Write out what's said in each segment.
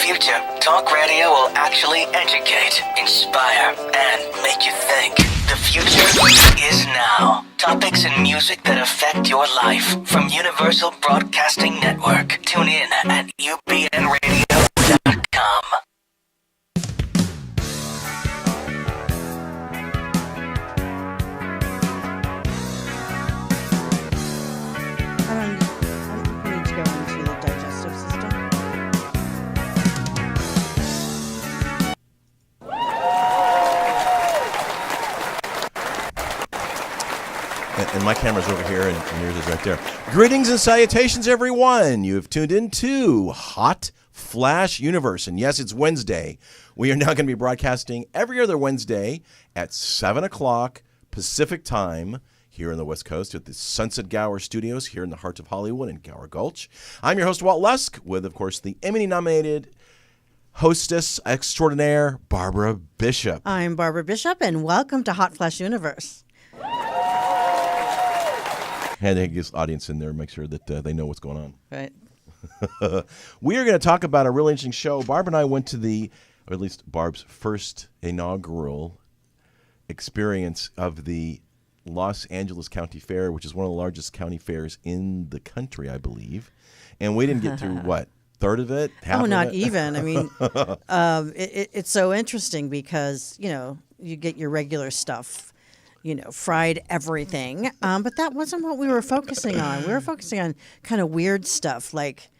future, talk radio will actually educate, inspire, and make you think. The future is now. Topics and music that affect your life from Universal Broadcasting Network. Tune in at upnradio.com. I need to go into the digestive system. And my camera's over here, and yours is right there. Greetings and salutations, everyone. You have tuned into Hot Flash Universe. And yes, it's Wednesday. We are now going to be broadcasting every other Wednesday at 7 o'clock Pacific time here on the West Coast at the Sunset Gower Studios here in the heart of Hollywood in Gower Gulch. I'm your host, Walt Lusk, with, of course, the Emmy-nominated hostess extraordinaire, Barbara Bishop. I'm Barbara Bishop, and welcome to Hot Flash Universe. And they get this audience in there and make sure that they know what's going on. Right. We are going to talk about a really interesting show. Barb and I went to or at least Barb's first inaugural experience of the Los Angeles County Fair, which is one of the largest county fairs in the country, I believe. And we didn't get through, what, third of it? Half of not it? even. I mean, it's so interesting because, you get your regular stuff, fried everything. But that wasn't what we were focusing on. We were focusing on kind of weird stuff like,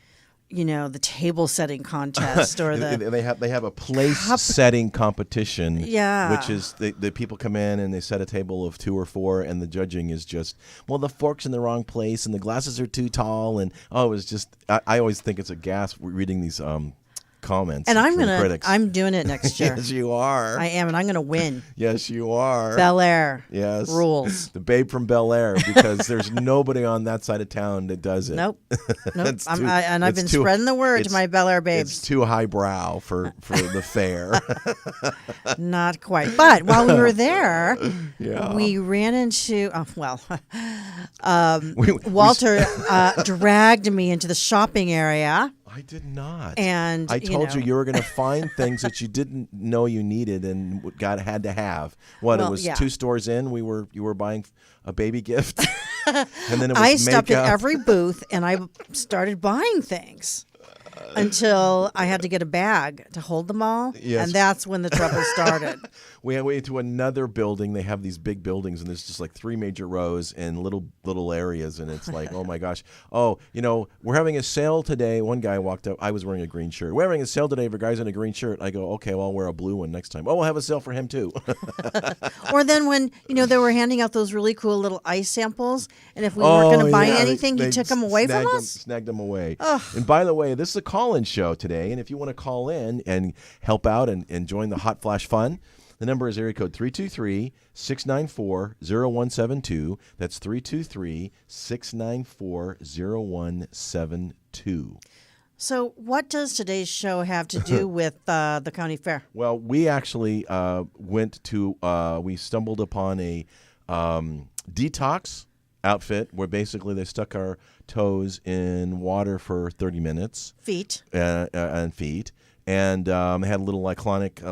the table setting contest or they have a place setting competition. Yeah. Which is the people come in and they set a table of 2 or 4 and the judging is just, well, the fork's in the wrong place and the glasses are too tall and it was just I always think it's a gas reading these comments. And I'm doing it next year. Yes, you are. I am, and I'm gonna win. Yes, you are. Bel Air. Yes. Rules. The babe from Bel Air, because there's nobody on that side of town that does it. Nope. I've been spreading the word to my Bel Air babes. It's too highbrow for the fair. Not quite. But while we were there, yeah. we ran into Walter dragged me into the shopping area. I did not. And I told you were going to find things that you didn't know you needed and had to have. It was 2 stores in. You were buying a baby gift, and then it was I stopped makeup. at every booth and I started buying things until I had to get a bag to hold them all. Yes. And that's when the trouble started. We went to another building. They have these big buildings, and there's just like 3 major rows and little areas, and it's like, oh my gosh. Oh, we're having a sale today. One guy walked up. I was wearing a green shirt. We're having a sale today for guys in a green shirt. I go, okay, well, I'll wear a blue one next time. Oh, we'll have a sale for him too. Or then when, they were handing out those really cool little ice samples, and if we weren't going to buy anything, you took them away from us? Snagged them away. Ugh. And by the way, this is a call-in show today, and if you want to call in and help out and join the Hot Flash fun, the number is area code 323-694-0172. That's 323-694-0172. So what does today's show have to do with the county fair? Well, we actually we stumbled upon a detox outfit where basically they stuck our toes in water for 30 minutes. Feet. And feet. And they had a little agitator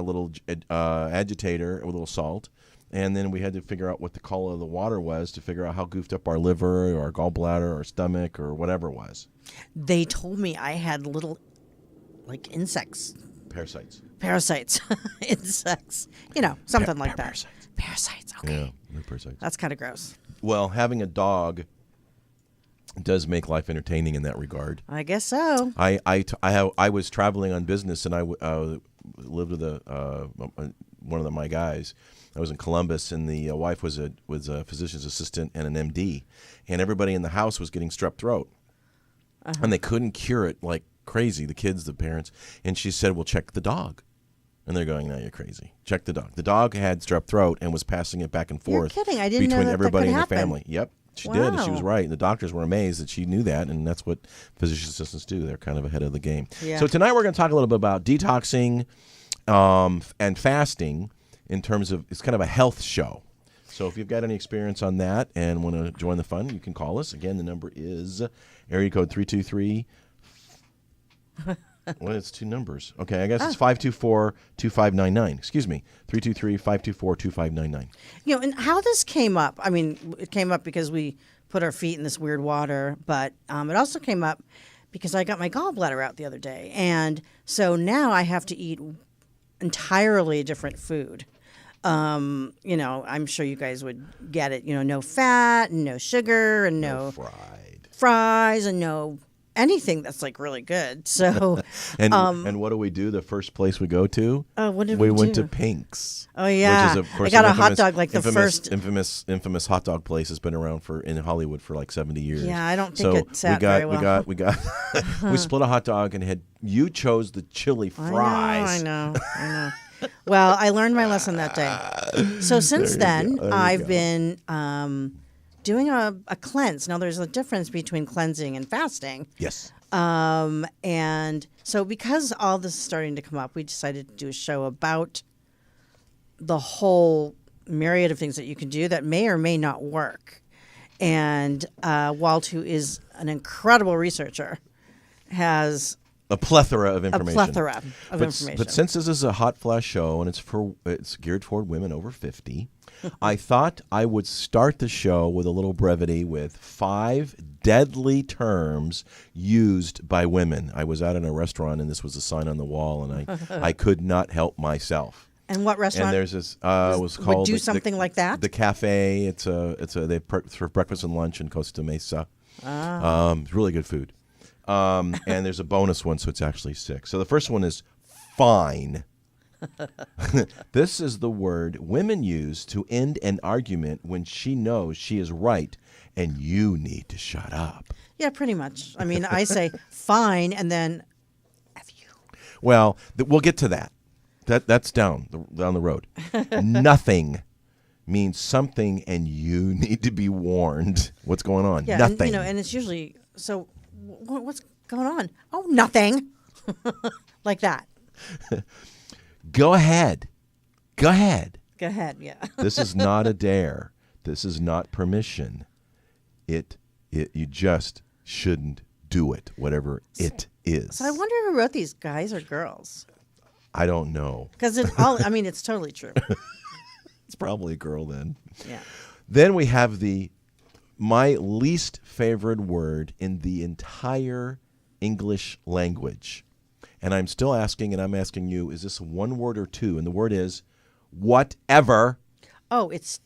with a little salt. And then we had to figure out what the color of the water was to figure out how goofed up our liver or our gallbladder or stomach or whatever it was. They told me I had little, insects. Parasites. Insects. Something like that. Parasites. Okay. Yeah, parasites. That's kind of gross. Well, having a dog does make life entertaining in that regard. I guess so. I was traveling on business, and I lived with one of my guys. I was in Columbus, and the wife was a physician's assistant and an MD, and everybody in the house was getting strep throat, and they couldn't cure it like crazy. The kids, the parents, and she said, "Well, check the dog." And they're going, "No, you're crazy. Check the dog." The dog had strep throat and was passing it back and forth. You're kidding. I didn't know between that everybody could in the happen. family. Yep. She did, and she was right. And the doctors were amazed that she knew that, and that's what physician assistants do. They're kind of ahead of the game. Yeah. So tonight we're going to talk a little bit about detoxing and fasting in terms of, it's kind of a health show. So if you've got any experience on that and want to join the fun, you can call us. Again, the number is area code 323. Well, it's two numbers. Okay, I guess it's 524-2599. Excuse me, 323-524-2599. And how this came up, I mean, it came up because we put our feet in this weird water, but it also came up because I got my gallbladder out the other day. And so now I have to eat entirely different food. I'm sure you guys would get it, no fat and no sugar and no fries and no anything that's like really good. So, and what do we do? The first place we go to? What did we do? went to Pink's. Oh yeah, which is, of course, I got an a hot dog like the infamous, first infamous hot dog place has been around in Hollywood for like 70 years. Yeah, I don't think it sat very well. We split a hot dog and you chose the chili fries. I know. Well, I learned my lesson that day. So since then, I've been doing a cleanse. Now, there's a difference between cleansing and fasting. Yes. And so because all this is starting to come up, we decided to do a show about the whole myriad of things that you can do that may or may not work. And Walt, who is an incredible researcher, has a plethora of information. But since this is a hot flash show and it's geared toward women over 50, I thought I would start the show with a little brevity with 5 deadly terms used by women. I was out in a restaurant and this was a sign on the wall, and I could not help myself. And what restaurant? And there's this was called would do something like that. The Cafe. They serve breakfast and lunch in Costa Mesa. It's really good food. And there's a bonus one, so it's actually 6. So the first one is fine. This is the word women use to end an argument when she knows she is right and you need to shut up. Yeah, pretty much. I mean, I say fine and then F you. Well, we'll get to that. That's down the road. Nothing means something and you need to be warned. What's going on? Yeah, Nothing. And it's usually, so what's going on? Oh, nothing. Like that. Go ahead. Go ahead, yeah. This is not a dare. This is not permission. You just shouldn't do it, whatever it is. So I wonder who wrote these, guys or girls? I don't know. Because it's totally true. It's probably a girl then. Yeah. Then we have my least favorite word in the entire English language. And I'm still asking, and I'm asking you, is this one word or two? And the word is whatever. Oh, it's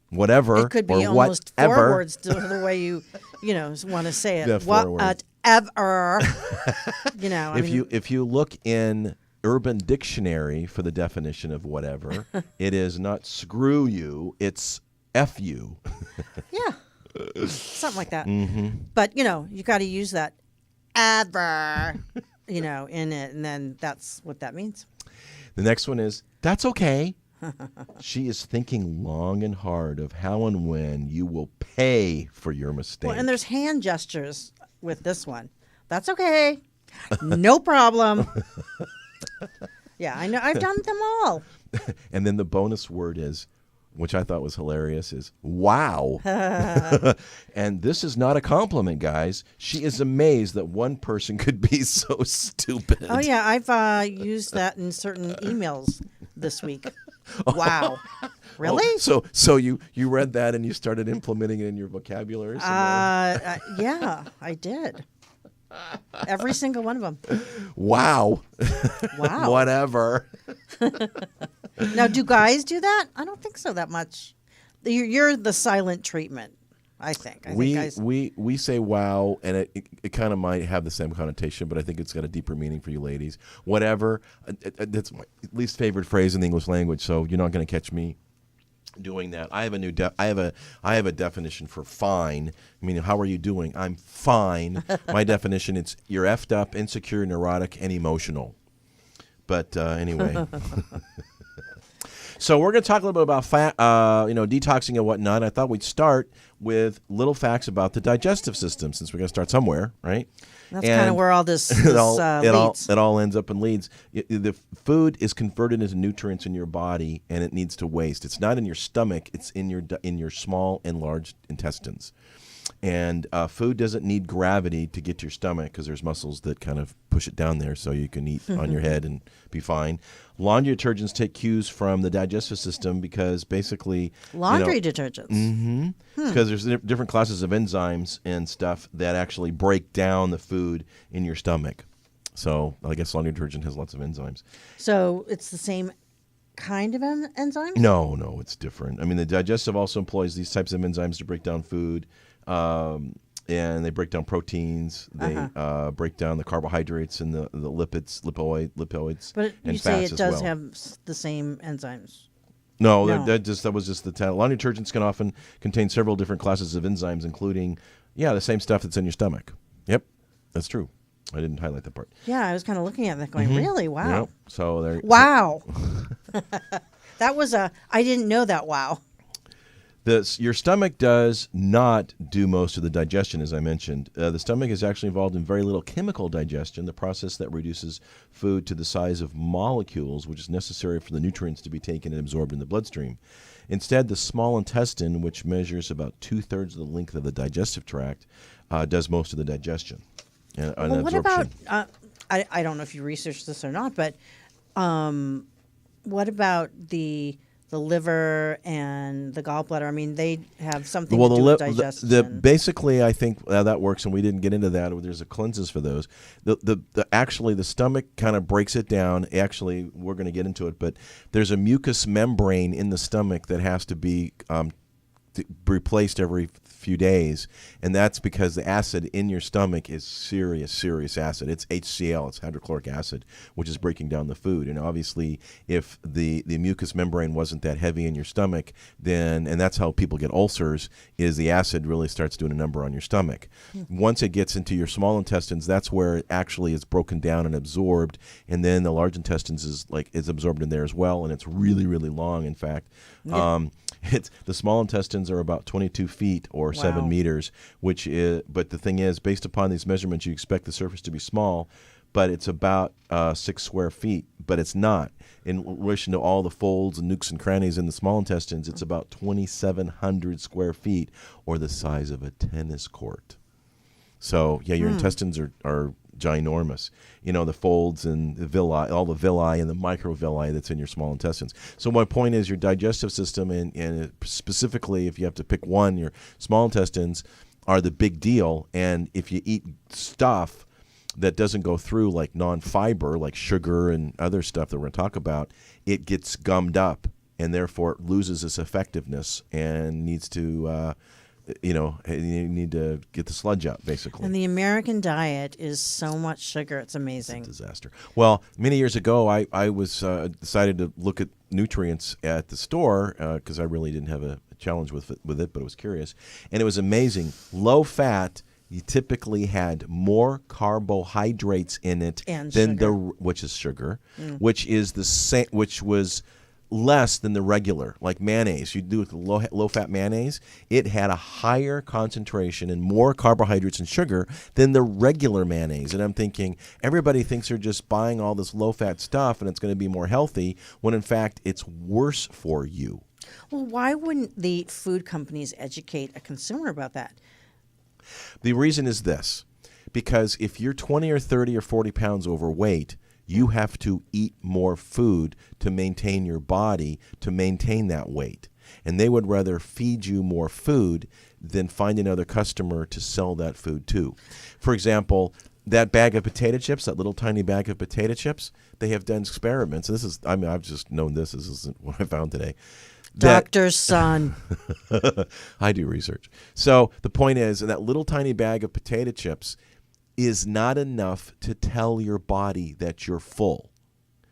whatever. It could be or almost whatever. 4 words to the way you want to say it. Yeah, 4 words. Whatever. If you look in Urban Dictionary for the definition of whatever, it is not screw you, it's F you. Yeah. Something like that. Mm-hmm. But, you got to use that ever, in it, and then that's what that means. The next one is, that's okay. She is thinking long and hard of how and when you will pay for your mistake. Well, and there's hand gestures with this one. That's okay. No problem. Yeah, I know. I've done them all. And then the bonus word is, which I thought was hilarious, is wow. And this is not a compliment, guys. She is amazed that one person could be so stupid. Oh, yeah. I've used that in certain emails this week. Wow. Really? Oh, so you read that and you started implementing it in your vocabulary? Yeah, I did. Every single one of them. Wow. Wow. Whatever. Now, do guys do that? I don't think so that much. You're the silent treatment, I think. We say wow, and it kind of might have the same connotation, but I think it's got a deeper meaning for you ladies. Whatever. That's my least favorite phrase in the English language, so you're not going to catch me doing that. I have a new I have a definition for fine. I mean, how are you doing? I'm fine. My definition, it's you're effed up, insecure, neurotic, and emotional. But anyway. So we're going to talk a little bit about detoxing and whatnot. I thought we'd start with little facts about the digestive system, since we're going to start somewhere, right? That's kind of where all this leads. It all ends up in leads. The food is converted into nutrients in your body, and it needs to waste. It's not in your stomach. It's in your small and large intestines. And food doesn't need gravity to get to your stomach because there's muscles that kind of push it down there so you can eat on your head and be fine. Laundry detergents take cues from the digestive system because basically... Laundry detergents? Mm-hmm. Because there's different classes of enzymes and stuff that actually break down the food in your stomach. So I guess laundry detergent has lots of enzymes. So it's the same kind of enzymes? No, it's different. I mean, the digestive also employs these types of enzymes to break down food. And they break down proteins. They break down the carbohydrates and the lipids, But and you say fats it as does well. have the same enzymes. No, No. that was just the title. Laundry detergents can often contain several different classes of enzymes, including, the same stuff that's in your stomach. Yep, that's true. I didn't highlight that part. Yeah, I was kind of looking at that going, really? Wow. Yep. So there. Wow. That was I didn't know that, wow. Your stomach does not do most of the digestion, as I mentioned. The stomach is actually involved in very little chemical digestion, the process that reduces food to the size of molecules, which is necessary for the nutrients to be taken and absorbed in the bloodstream. Instead, the small intestine, which measures about 2/3 of the length of the digestive tract, does most of the digestion and Well, what absorption. about, I don't know if you researched this or not, but what about the liver and the gallbladder? I mean, they have something to do with digestion. Basically, I think that works, and we didn't get into that. There's a cleanses for those. Actually, the stomach kind of breaks it down. Actually, we're going to get into it, but there's a mucous membrane in the stomach that has to be replaced every few days, and that's because the acid in your stomach is serious acid. It's HCl, it's hydrochloric acid, which is breaking down the food. And obviously, if the mucous membrane wasn't that heavy in your stomach, then, and that's how people get ulcers, is the acid really starts doing a number on your stomach. Once it gets into your small intestines, that's where it actually is broken down and absorbed, and then the large intestines is absorbed in there as well, and it's really long, in fact. The small intestines are about 22 feet or 7 meters, but the thing is, based upon these measurements, you expect the surface to be small, but it's about 6 square feet, but it's not. In relation to all the folds and nooks and crannies in the small intestines, it's about 2,700 square feet, or the size of a tennis court. So, your intestines are ginormous. The folds and the villi, all the villi and the microvilli that's in your small intestines. So my point is your digestive system, and specifically if you have to pick one, your small intestines are the big deal. And if you eat stuff that doesn't go through, like non-fiber, like sugar and other stuff that we're going to talk about, it gets gummed up, and therefore it loses its effectiveness and needs to you need to get the sludge out, basically. And the American diet is so much sugar. It's amazing. It's a disaster. Well, many years ago, I was decided to look at nutrients at the store because I really didn't have a challenge with it, but I was curious. And it was amazing. Low fat, you typically had more carbohydrates in it And than sugar. which is sugar, which is the same, which was less than the regular, like mayonnaise. You do it with low-fat mayonnaise, it had a higher concentration and more carbohydrates and sugar than the regular mayonnaise. And I'm thinking, everybody thinks they're just buying all this low-fat stuff and it's going to be more healthy, when in fact it's worse for you. Well, why wouldn't the food companies educate a consumer about that? The reason is this, because if you're 20 or 30 or 40 pounds overweight, you have to eat more food to maintain your body, to maintain that weight. And they would rather feed you more food than find another customer to sell that food to. For example, that bag of potato chips, that little tiny bag of potato chips, they have done experiments. And I've just known this isn't what I found today. Doctor's son. I do research. So the point is, that little tiny bag of potato chips is not enough to tell your body that you're full.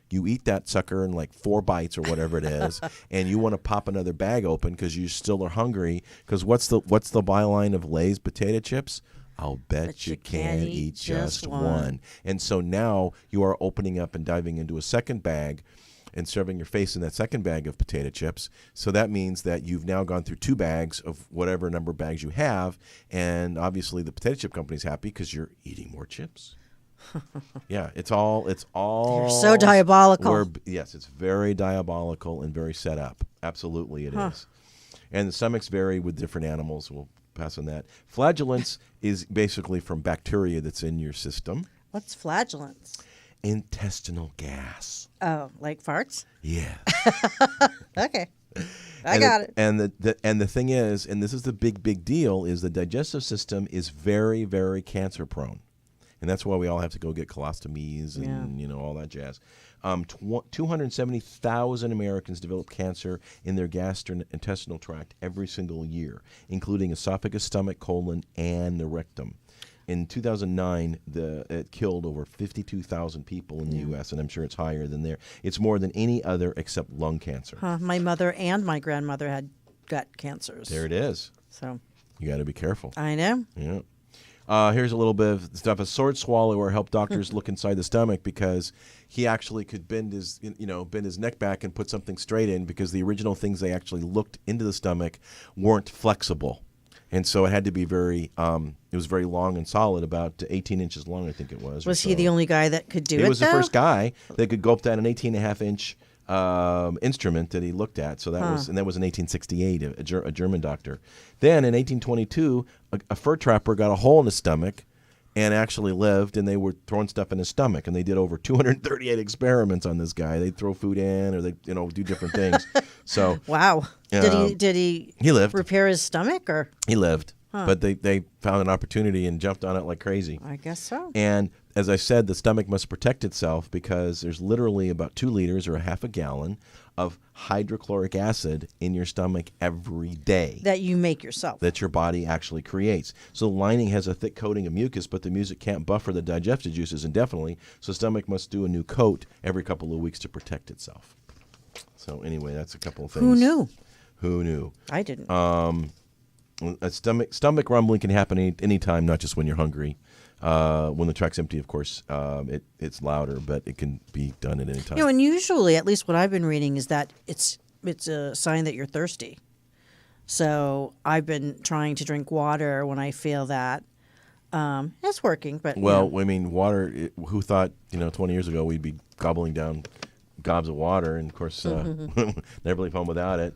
You eat that sucker in like 4 bites or whatever it is, and you want to pop another bag open because you still are hungry. Because what's the byline of Lay's potato chips? I'll bet you can't eat just one. And so now you are opening up and diving into a second bag and shoving your face in that second bag of potato chips. So that means that you've now gone through 2 bags of whatever number of bags you have, and obviously the potato chip company's happy because you're eating more chips. Yeah, it's all. They're so diabolical. Yes, it's very diabolical and very set up. Absolutely, it is. And the stomachs vary with different animals. We'll pass on that. Flatulence is basically from bacteria that's in your system. What's flatulence? Intestinal gas. Oh, like farts? Yeah. Okay. I got it. And the thing is, and this is the big deal, is the digestive system is very, very cancer prone. And that's why we all have to go get colostomies and all that jazz. 270,000 Americans develop cancer in their gastrointestinal tract every single year, including esophagus, stomach, colon, and the rectum. In 2009, it killed over 52,000 people in the U.S., and I'm sure it's higher than there. It's more than any other except lung cancer. My mother and my grandmother had gut cancers. There it is. So you got to be careful. I know. Yeah. Here's a little bit of stuff. A sword swallower helped doctors look inside the stomach because he actually could bend his neck back and put something straight in, because the original things they actually looked into the stomach weren't flexible. And so it had to be very long and solid, about 18 inches long, I think it was. Was he the only guy that could do it? He was the first guy that could go up to an 18.5-inch instrument that he looked at. So that was in 1868, a German doctor. Then in 1822, a fur trapper got a hole in his stomach and actually lived, and they were throwing stuff in his stomach, and they did over 238 experiments on this guy. They'd throw food in, or they do different things. So wow, did he lived. Repair his stomach, or he lived? But they found an opportunity and jumped on it like crazy. I guess so. And as I said, the stomach must protect itself, because there's literally about 2 liters or a half a gallon of hydrochloric acid in your stomach every day. That you make yourself. That your body actually creates. So the lining has a thick coating of mucus, but the mucus can't buffer the digestive juices indefinitely. So the stomach must do a new coat every couple of weeks to protect itself. So anyway, that's a couple of things. Who knew? I didn't. A stomach rumbling can happen anytime, not just when you're hungry. When the tract's empty, of course, it's louder, but it can be done at any time. And usually, at least what I've been reading, is that it's a sign that you're thirsty. So I've been trying to drink water when I feel that. It's working, but I mean, water. Who thought 20 years ago we'd be gobbling down gobs of water, and of course, never leave home without it.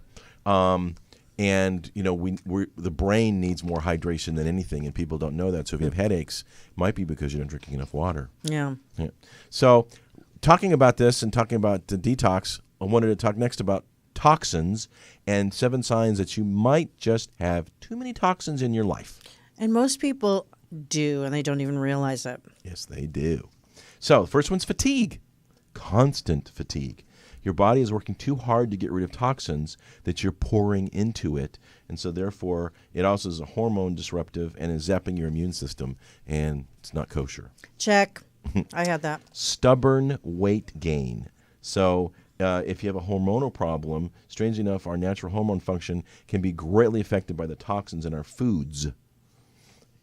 And the brain needs more hydration than anything, and people don't know that. So if you have headaches, it might be because you're not drinking enough water. Yeah. So, talking about this and talking about the detox, I wanted to talk next about toxins and 7 signs that you might just have too many toxins in your life. And most people do, and they don't even realize it. Yes, they do. So, the first one's fatigue. Constant fatigue. Your body is working too hard to get rid of toxins that you're pouring into it. And so therefore, it also is a hormone disruptive and is zapping your immune system, and it's not kosher. Check. I had that. Stubborn weight gain. So if you have a hormonal problem, strangely enough, our natural hormone function can be greatly affected by the toxins in our foods.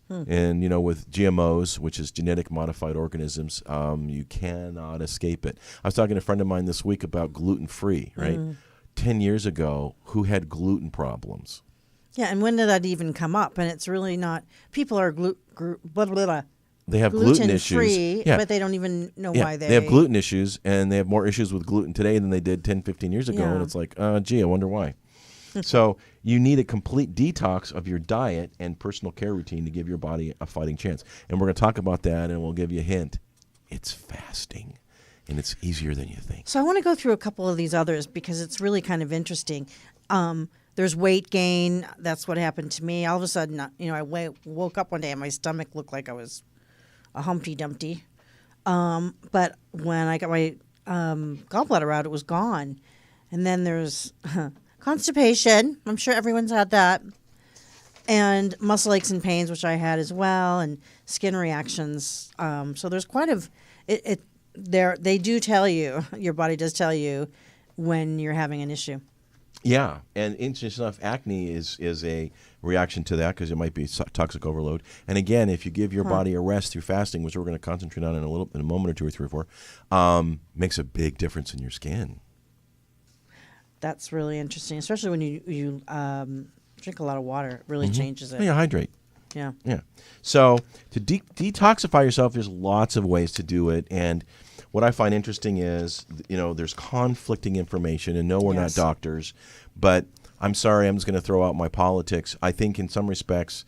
And, with GMOs, which is genetic modified organisms, you cannot escape it. I was talking to a friend of mine this week about gluten-free, right? 10 years ago, who had gluten problems? Yeah, and when did that even come up? And it's really not. People are they have gluten issues. Gluten-free, but they don't even know why they have gluten issues, and they have more issues with gluten today than they did 10, 15 years ago. And it's like, gee, I wonder why. So you need a complete detox of your diet and personal care routine to give your body a fighting chance. And we're going to talk about that, and we'll give you a hint. It's fasting, and it's easier than you think. So I want to go through a couple of these others because it's really kind of interesting. There's weight gain. That's what happened to me. All of a sudden, I woke up one day and my stomach looked like I was a Humpty Dumpty. But when I got my gallbladder out, it was gone. And then there's constipation. I'm sure everyone's had that. And muscle aches and pains, which I had as well, and skin reactions. So there's quite they do tell you, your body does tell you when you're having an issue. Yeah, and interesting enough, acne is a reaction to that because it might be toxic overload. And again, if you give your body a rest through fasting, which we're going to concentrate on in a moment or two or three or four, makes a big difference in your skin. That's really interesting, especially when you drink a lot of water. It really changes it. Yeah, hydrate. Yeah. Yeah. So to detoxify yourself, there's lots of ways to do it. And what I find interesting is, there's conflicting information. And no, we're not doctors. But I'm sorry, I'm just going to throw out my politics. I think in some respects,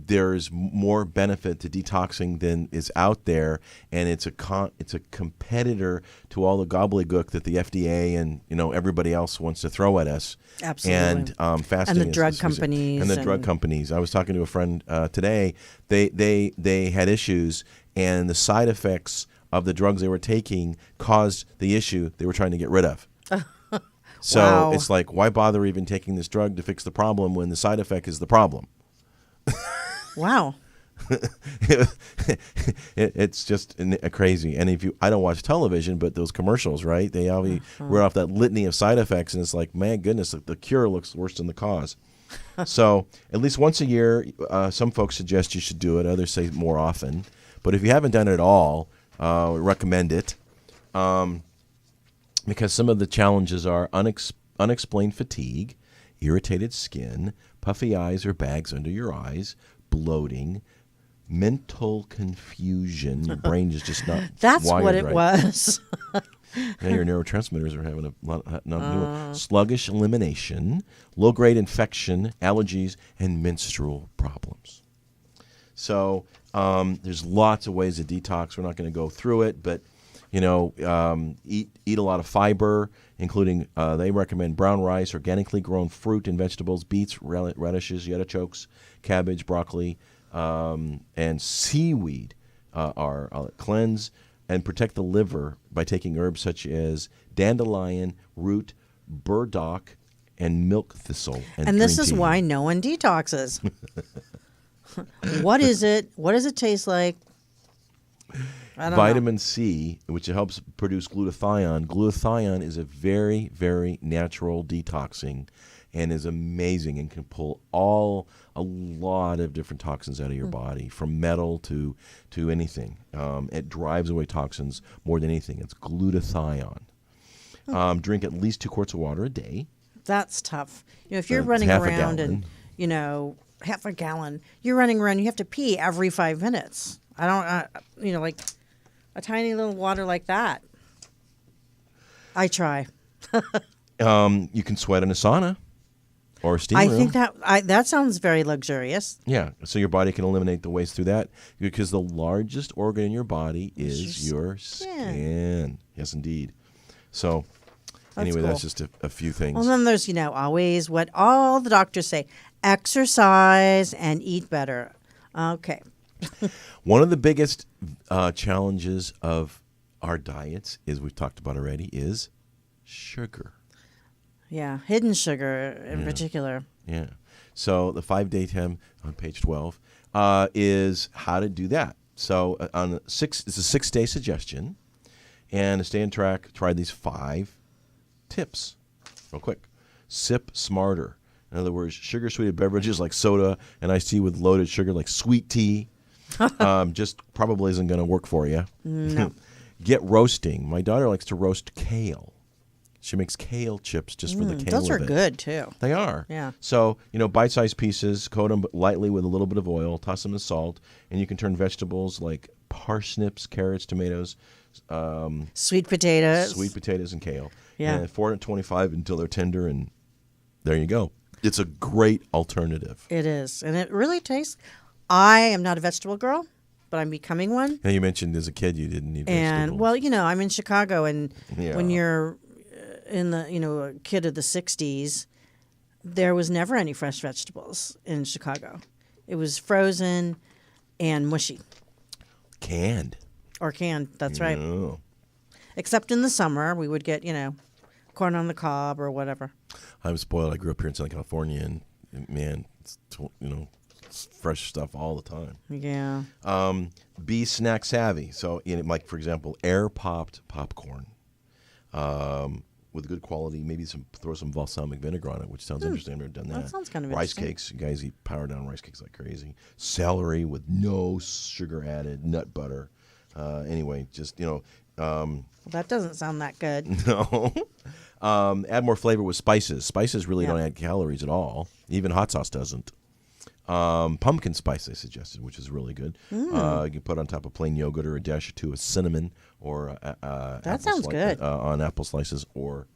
there's more benefit to detoxing than is out there, and it's a competitor to all the gobbledygook that the FDA and everybody else wants to throw at us. Absolutely. And fasting And the drug companies. And the drug companies. I was talking to a friend today. They had issues, and the side effects of the drugs they were taking caused the issue they were trying to get rid of. So Wow. it's like, why bother even taking this drug to fix the problem when the side effect is the problem? Wow. It's just crazy. And I don't watch television, but those commercials, right? They always read off that litany of side effects, and it's like, man, goodness, the cure looks worse than the cause. So at least once a year, some folks suggest you should do it. Others say more often. But if you haven't done it at all, recommend it. Because some of the challenges are unexplained fatigue, irritated skin, puffy eyes or bags under your eyes, bloating, mental confusion. Your brain is just not That's wired what it right. was. Yeah, your neurotransmitters are having a lot of sluggish elimination, low-grade infection, allergies, and menstrual problems. So there's lots of ways to detox. We're not going to go through it, but eat a lot of fiber, including they recommend brown rice, organically grown fruit and vegetables, beets, radishes, artichokes, cabbage, broccoli, and seaweed are cleanse and protect the liver by taking herbs such as dandelion, root, burdock, and milk thistle. And this green is tea. why no one detoxes. What is it? What does it taste like? I don't know. Vitamin C, which helps produce glutathione. Glutathione is a very, very natural detoxing and is amazing and can pull a lot of different toxins out of your body, from metal to anything. It drives away toxins more than anything. It's glutathione. Drink at least 2 quarts of water a day. That's tough. If you're It's running half a around gallon. and, half a gallon, you're running around, you have to pee every 5 minutes. I don't, like a tiny little water like that. I try. You can sweat in a sauna or a steam I room. think that sounds very luxurious. Yeah, so your body can eliminate the waste through that, because the largest organ in your body is your skin. Yes, indeed. So anyway, cool. that's just a few things. Well, then there's, always what all the doctors say: exercise and eat better. Okay. One of the biggest challenges of our diets, is we've talked about already, is sugar. Yeah, hidden sugar in particular. Yeah. So the 5-day 10 on page 12 is how to do that. So it's a 6-day suggestion, and to stay on track, try these 5 tips real quick. Sip smarter. In other words, sugar-sweetened beverages like soda and iced tea with loaded sugar like sweet tea just probably isn't going to work for you. No. Get roasting. My daughter likes to roast kale. She makes kale chips just for the kale. Those with are it. good too. They are. Yeah. So, bite-sized pieces, coat them lightly with a little bit of oil, toss them in salt, and you can turn vegetables like parsnips, carrots, tomatoes, Sweet potatoes. and kale. Yeah. And 425 until they're tender, and there you go. It's a great alternative. It is, and it really tastes. I am not a vegetable girl, but I'm becoming one. Now, you mentioned as a kid you didn't need And vegetables. I'm in Chicago, and Yeah. when you're in the a kid of the '60s, there was never any fresh vegetables in Chicago. It was frozen and mushy Canned. or canned. That's right. Oh. Except in the summer, we would get corn on the cob or whatever. I'm spoiled. I grew up here in Southern California, and man, it's fresh stuff all the time. Yeah. Be snack savvy. So, like, for example, air popped popcorn with good quality. Maybe throw some balsamic vinegar on it, which sounds interesting. I've never done that. That sounds kind of rice interesting. cakes. You guys eat power down rice cakes like crazy. Celery with no sugar added. Nut butter. Anyway, just Well, that doesn't sound that good. no. Add more flavor with spices. Spices really don't add calories at all. Even hot sauce doesn't. Pumpkin spice they suggested, which is really good. You can put on top of plain yogurt or a dash or two of cinnamon or That sounds good. on apple slices or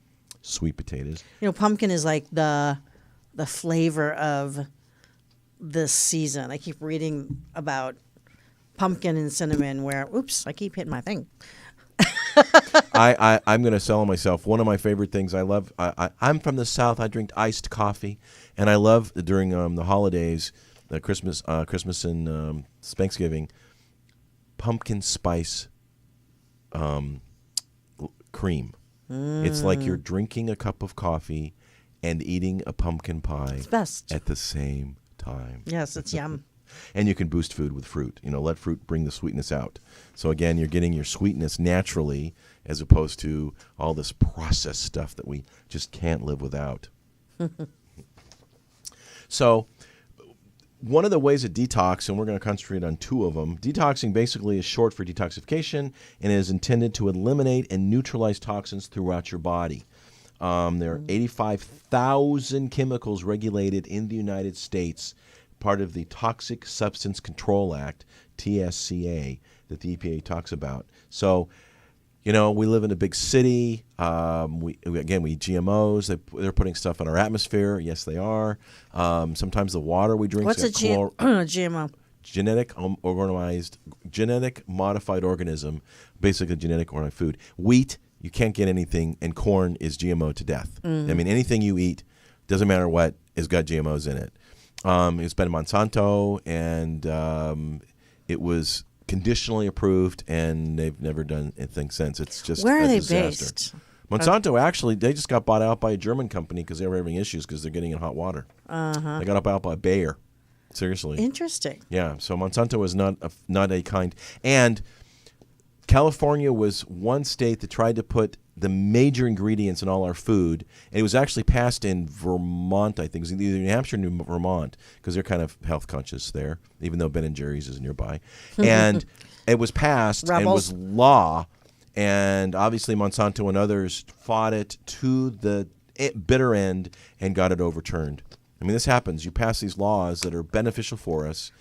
sweet potatoes. Pumpkin is like the flavor of this season. I keep reading about pumpkin and cinnamon where, oops, I keep hitting my thing. I'm going to sell myself. One of my favorite things I love, I'm from the South. I drink iced coffee, and I love during the holidays, Christmas and Thanksgiving, pumpkin spice cream. It's like you're drinking a cup of coffee and eating a pumpkin pie It's best. at the same time. Yes, it's yum. And you can boost food with fruit. Let fruit bring the sweetness out. So again, you're getting your sweetness naturally as opposed to all this processed stuff that we just can't live without. So one of the ways of detox, and we're going to concentrate on two of them, detoxing basically is short for detoxification and is intended to eliminate and neutralize toxins throughout your body. There are 85,000 chemicals regulated in the United States, part of the Toxic Substance Control Act, TSCA, that the EPA talks about. So, we live in a big city. We eat GMOs. They're putting stuff in our atmosphere. Yes, they are. Sometimes the water we drink. What's a GMO? Genetic modified organism, basically genetic modified food. Wheat, you can't get anything, and corn is GMO to death. I mean, anything you eat, doesn't matter what, has got GMOs in it. It's been Monsanto, and it was conditionally approved, and they've never done anything since. It's just Where are they disaster. based? Monsanto, actually, they just got bought out by a German company because they were having issues because they're getting in hot water. They got bought out by Bayer. Seriously. Interesting. Yeah, so Monsanto is not a kind. And California was one state that tried to put the major ingredients in all our food, and it was actually passed in Vermont, I think. It was either New Hampshire or New Vermont, because they're kind of health conscious there, even though Ben & Jerry's is nearby. And it was passed and was law, and obviously Monsanto and others fought it to the bitter end and got it overturned. I mean, this happens. You pass these laws that are beneficial for us,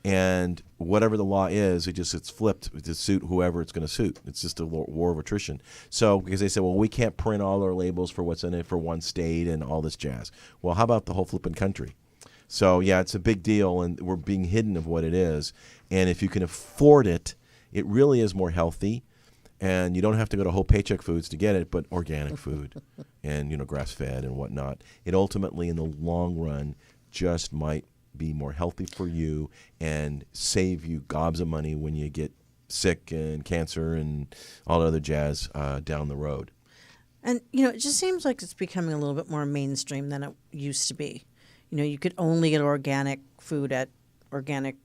and whatever the law is, it's flipped to suit whoever it's going to suit. It's just a war of attrition. So because they said, well, we can't print all our labels for what's in it for one state and all this jazz. Well, how about the whole flipping country? So, yeah, it's a big deal, and we're being hidden of what it is. And if you can afford it, it really is more healthy. And you don't have to go to Whole Paycheck Foods to get it, but organic food and, grass-fed and whatnot. It ultimately, in the long run, just might be more healthy for you and save you gobs of money when you get sick and cancer and all the other jazz down the road. And, it just seems like it's becoming a little bit more mainstream than it used to be. You could only get organic food at organic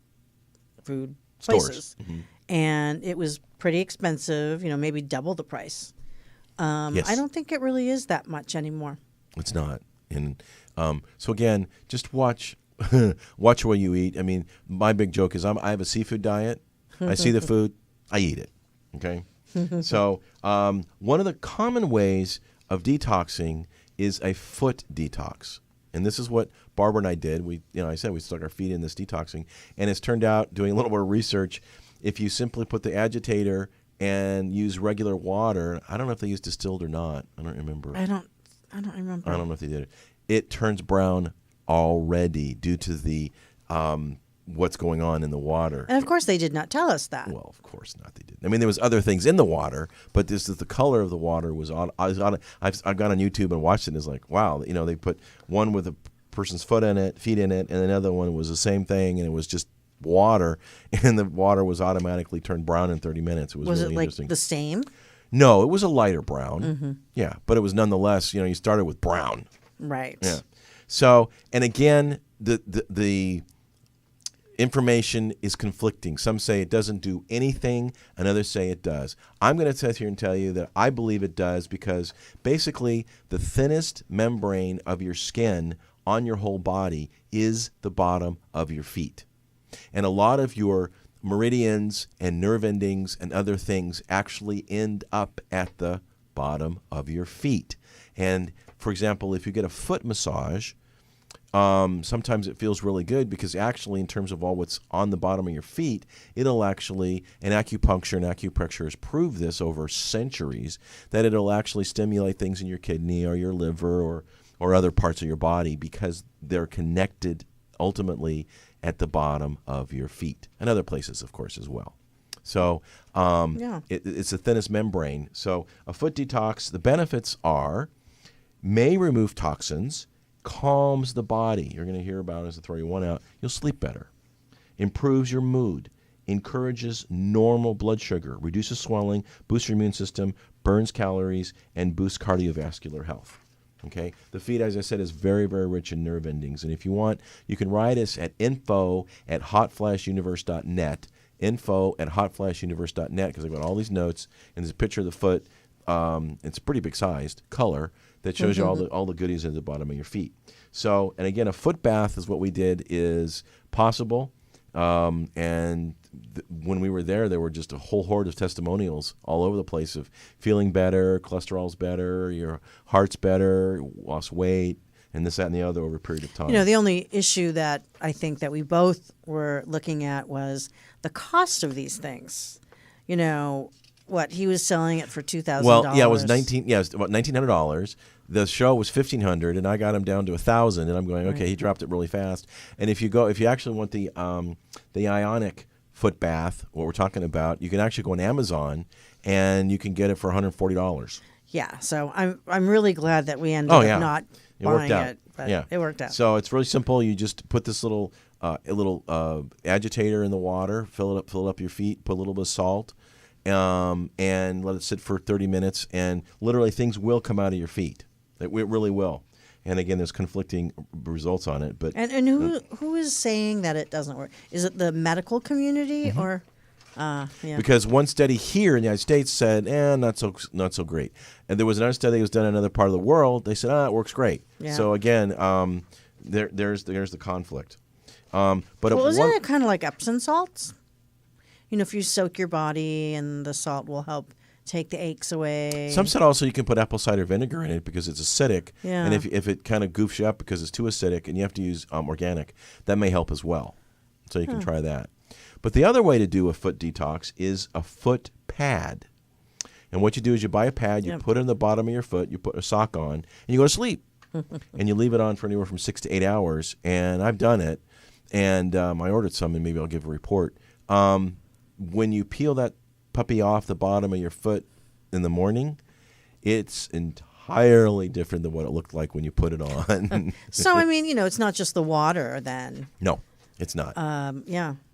food places. Stores. And it was pretty expensive, maybe double the price. Yes. I don't think it really is that much anymore. It's not. And so, again, just watch what you eat. I mean, my big joke is I have a seafood diet. I see the food, I eat it. Okay? So one of the common ways of detoxing is a foot detox. And this is what Barbara and I did. I said we stuck our feet in this detoxing. And it's turned out, doing a little more research, if you simply put the agitator and use regular water, I don't know if they used distilled or not. I don't remember. I don't remember. I don't know if they did it. It turns brown already due to the what's going on in the water. And of course, they did not tell us that. Well, of course not. They didn't. I mean, there was other things in the water, but this is the color of the water was on. I've gone on YouTube and watched it. And it's like, wow, they put one with a person's feet in it, and another one was the same thing, and it was just water, and the water was automatically turned brown in 30 minutes. It was really it like interesting. the same? No, it was a lighter brown. Yeah, but it was nonetheless. You started with brown. Right. Yeah. So, and again, the information is conflicting. Some say it doesn't do anything, and others say it does. I'm going to sit here and tell you that I believe it does because basically the thinnest membrane of your skin on your whole body is the bottom of your feet. And a lot of your meridians and nerve endings and other things actually end up at the bottom of your feet. And, for example, if you get a foot massage, sometimes it feels really good because actually, in terms of all what's on the bottom of your feet, it'll actually, and acupuncture and acupressure has proved this over centuries, that it'll actually stimulate things in your kidney or your liver or other parts of your body because they're connected ultimately at the bottom of your feet and other places, of course, as well. So it's the thinnest membrane. So a foot detox, the benefits are may remove toxins, calms the body. You're going to hear about it as I throw you one out. You'll sleep better. Improves your mood. Encourages normal blood sugar. Reduces swelling. Boosts your immune system. Burns calories. And boosts cardiovascular health. Okay. The feet, as I said, is very, very rich in nerve endings. And if you want, you can write us at info@hotflashuniverse.net. info@hotflashuniverse.net because I've got all these notes and there's a picture of the foot. It's pretty big sized color that shows you all the goodies at the bottom of your feet. So, and again, a foot bath is what we did is possible. And when we were there were just a whole horde of testimonials all over the place of feeling better, cholesterol's better, your heart's better, lost weight, and this, that, and the other over a period of time. The only issue that I think that we both were looking at was the cost of these things. What he was selling it for $2,000. Well, yeah, it was about $1,900. The show was $1,500, and I got him down to $1,000. And I'm going, okay, he dropped it really fast. And if you actually want the ionic foot bath, what we're talking about, you can actually go on Amazon and you can get it for $140. Yeah, so I'm really glad that we ended up not buying it. But it worked out. So it's really simple. You just put this little agitator in the water, fill it up your feet, put a little bit of salt. And let it sit for 30 minutes, and literally things will come out of your feet. It really will. And again, there's conflicting results on it. But and who is saying that it doesn't work? Is it the medical community or? Because one study here in the United States said, not so great. And there was another study that was done in another part of the world. They said, it works great. Yeah. So again, there's the conflict. But isn't it kind of like Epsom salts? If you soak your body and the salt will help take the aches away. Some said also you can put apple cider vinegar in it because it's acidic. Yeah. And if it kind of goofs you up because it's too acidic and you have to use organic, that may help as well. So you can try that. But the other way to do a foot detox is a foot pad. And what you do is you buy a pad, you put it on the bottom of your foot, you put a sock on, and you go to sleep. And you leave it on for anywhere from 6 to 8 hours. And I've done it. And I ordered some, and maybe I'll give a report. When you peel that puppy off the bottom of your foot in the morning, it's entirely different than what it looked like when you put it on. So, it's not just the water then. No, it's not.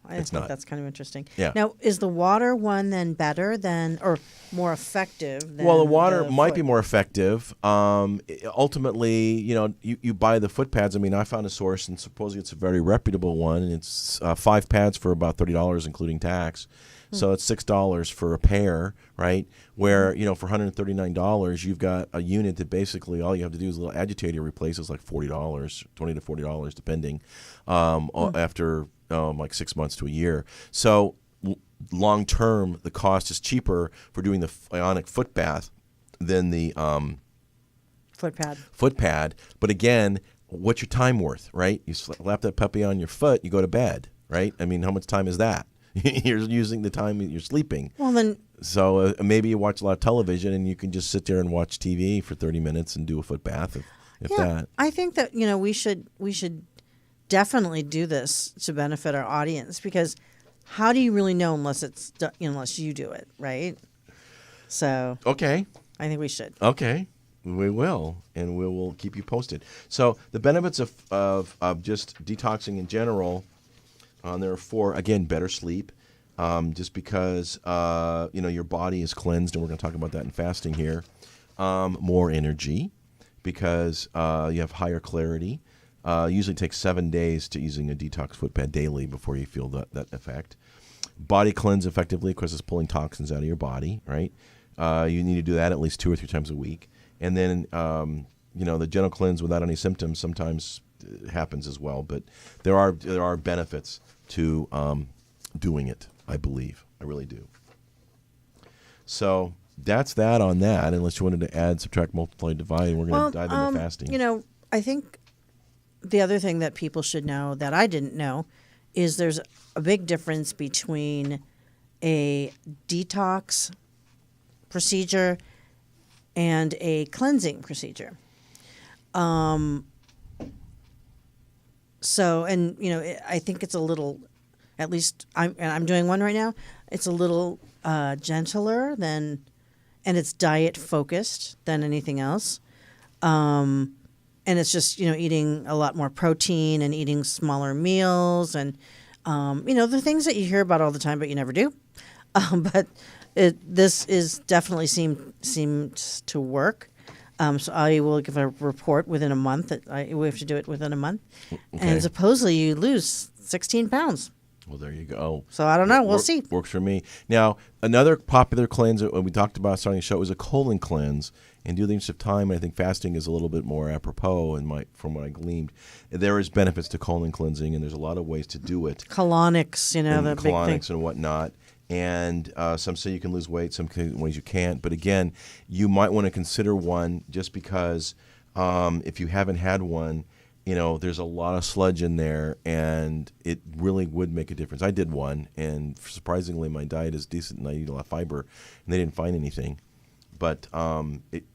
I think that's kind of interesting. Yeah. Now, is the water one then better than or more effective than the water might foot? be more effective. Ultimately, you buy the foot pads. I found a source, and supposedly it's a very reputable one. And it's 5 pads for about $30, including tax. So it's $6 for a pair, right? Where, for $139, you've got a unit that basically all you have to do is a little agitator replace. It's like $40, $20 to $40, depending, after like 6 months to a year. So long term, the cost is cheaper for doing the ionic foot bath than the foot pad. But again, what's your time worth, right? You slap that puppy on your foot, you go to bed, right? How much time is that? You're using the time you're sleeping. Well, then. So maybe you watch a lot of television and you can just sit there and watch TV for 30 minutes and do a foot bath, if that. I think that we should definitely do this to benefit our audience, because how do you really know unless you do it, right? So okay, I think we should. Okay, we will, and we will keep you posted. So the benefits of just detoxing in general. There are 4. Again, better sleep, just because your body is cleansed, and we're going to talk about that in fasting here. More energy, because you have higher clarity. Usually takes 7 days to using a detox foot pad daily before you feel that effect. Body cleanse effectively, because it's pulling toxins out of your body, right? You need to do that at least 2 or 3 times a week. And then, the gentle cleanse without any symptoms sometimes happens as well. But there are benefits to doing it, I believe. I really do. So that's that on that, unless you wanted to add, subtract, multiply, divide, and we're going to dive into fasting. I think the other thing that people should know that I didn't know is there's a big difference between a detox procedure and a cleansing procedure. So, and I think it's a little, at least I'm doing one right now. It's a little gentler than, and it's diet focused than anything else. And it's just, eating a lot more protein and eating smaller meals and, the things that you hear about all the time, but you never do. But this is definitely seems to work. So I will give a report within a month. We have to do it within a month. Okay. And supposedly you lose 16 pounds. Well, there you go. So I don't know. We'll see. Works for me. Now, another popular cleanse that we talked about starting the show was a colon cleanse. And due to the interest of time, I think fasting is a little bit more apropos from what I gleaned. There is benefits to colon cleansing, and there's a lot of ways to do it. Colonics, and the colonics big thing. and whatnot. And some say you can lose weight, some ways you can't. But again, you might want to consider one just because if you haven't had one, there's a lot of sludge in there, and it really would make a difference. I did one, and surprisingly, my diet is decent, and I eat a lot of fiber, and they didn't find anything. But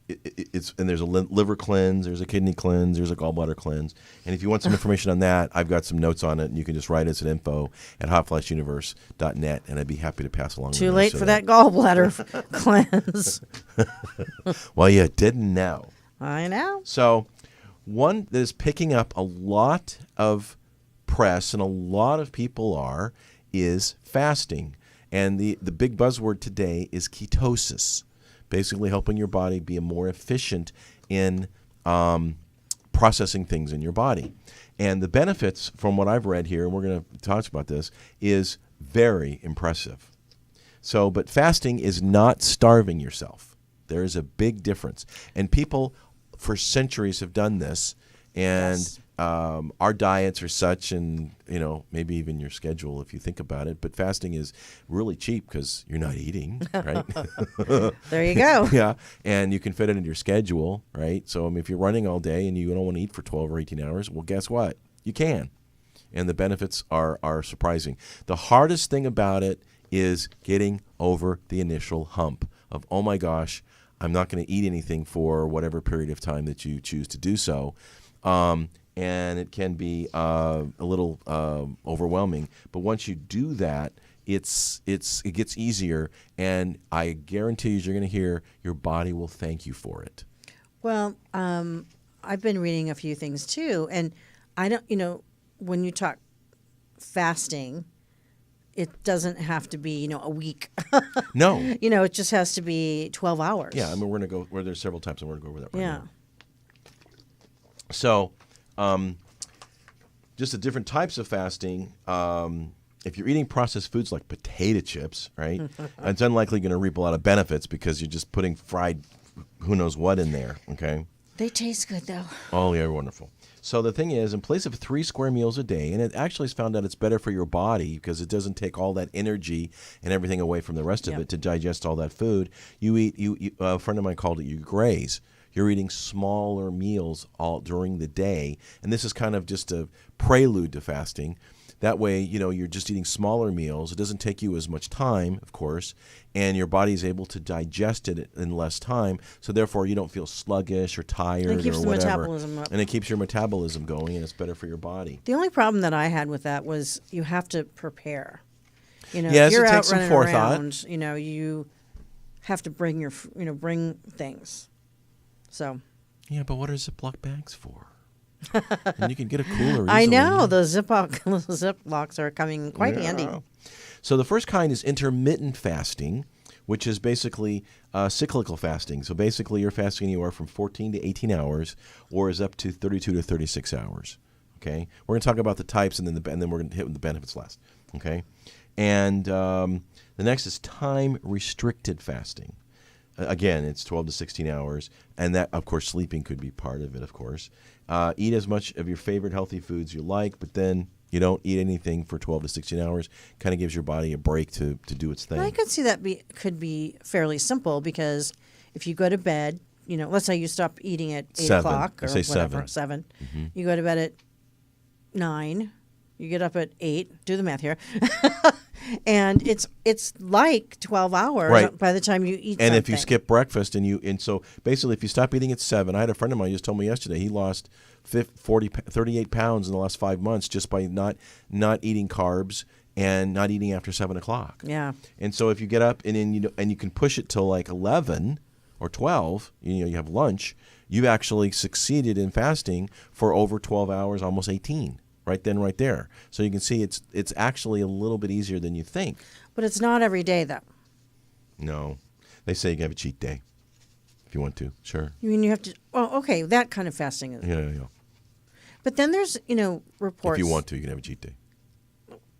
it's and there's a liver cleanse, there's a kidney cleanse, there's a gallbladder cleanse. And if you want some information on that, I've got some notes on it, and you can just write us at info@hotflashuniverse.net, and I'd be happy to pass along. Too late for that gallbladder cleanse. Well, you didn't know. I know. So one that is picking up a lot of press, and a lot of people is fasting. And the big buzzword today is ketosis. Basically helping your body be more efficient in processing things in your body. And the benefits, from what I've read here, and we're going to talk about this, is very impressive. So, but fasting is not starving yourself. There is a big difference. And people for centuries have done this. And Yes. Our diets are such, and maybe even your schedule if you think about it. But fasting is really cheap because you're not eating, right? There you go. Yeah, and you can fit it into your schedule, right? So if you're running all day and you don't want to eat for 12 or 18 hours, well, guess what? You can, and the benefits are surprising. The hardest thing about it is getting over the initial hump of, oh my gosh, I'm not going to eat anything for whatever period of time that you choose to do so. And it can be a little overwhelming. But once you do that, it gets easier, and I guarantee you're going to hear your body will thank you for it. Well, I've been reading a few things too, and I don't, when you talk fasting, it doesn't have to be, a week. No. It just has to be 12 hours. Yeah, I mean, we're going to go where there's several types, and we're going to go over that right Yeah. now. So, just the different types of fasting. If you're eating processed foods like potato chips, right, it's unlikely going to reap a lot of benefits because you're just putting fried who knows what in there, okay? They taste good, though. Oh, yeah, wonderful. So the thing is, in place of 3 square meals a day, and it actually is found out it's better for your body because it doesn't take all that energy and everything away from the rest of Yep. it to digest all that food. A friend of mine called it you graze. You're eating smaller meals all during the day, and this is kind of just a prelude to fasting. That way, you're just eating smaller meals. It doesn't take you as much time, of course, and your body's able to digest it in less time. So therefore, you don't feel sluggish or tired And it keeps or the whatever. metabolism up. And it keeps your metabolism going, and it's better for your body. The only problem that I had with that was you have to prepare. Yes, if you're it out takes some running forethought. around, you have to bring bring things. So Yeah, but what are Ziploc bags for? And you can get a cooler easily. I know those Ziplocs are coming quite handy. So the first kind is intermittent fasting, which is basically cyclical fasting. So basically you're fasting anywhere from 14 to 18 hours or is up to 32 to 36 hours. Okay? We're going to talk about the types and then we're going to hit the benefits last. Okay? And the next is time-restricted fasting. Again, it's 12 to 16 hours, and that, of course, sleeping could be part of it, of course. Eat as much of your favorite healthy foods you like, but then you don't eat anything for 12 to 16 hours. Kind of gives your body a break to do its thing. I could see that could be fairly simple because if you go to bed, let's say you stop eating at 8 7. o'clock or I say whatever, 7. 7. You go to bed at 9. You get up at 8. Do the math here. And it's like 12 hours Right. by the time you eat And something. if you skip breakfast and so basically if you stop eating at 7, I had a friend of mine just told me yesterday he lost 38 pounds in the last 5 months just by not eating carbs and not eating after 7 o'clock. Yeah. And so if you get up and then you can push it till like 11 or 12, you have lunch, you've actually succeeded in fasting for over 12 hours, almost 18. Right then, right there. So you can see it's actually a little bit easier than you think. But it's not every day, though. No. They say you can have a cheat day if you want to. Sure. You mean you have to... Oh, okay. That kind of fasting is... Yeah. But then there's, reports... If you want to, you can have a cheat day.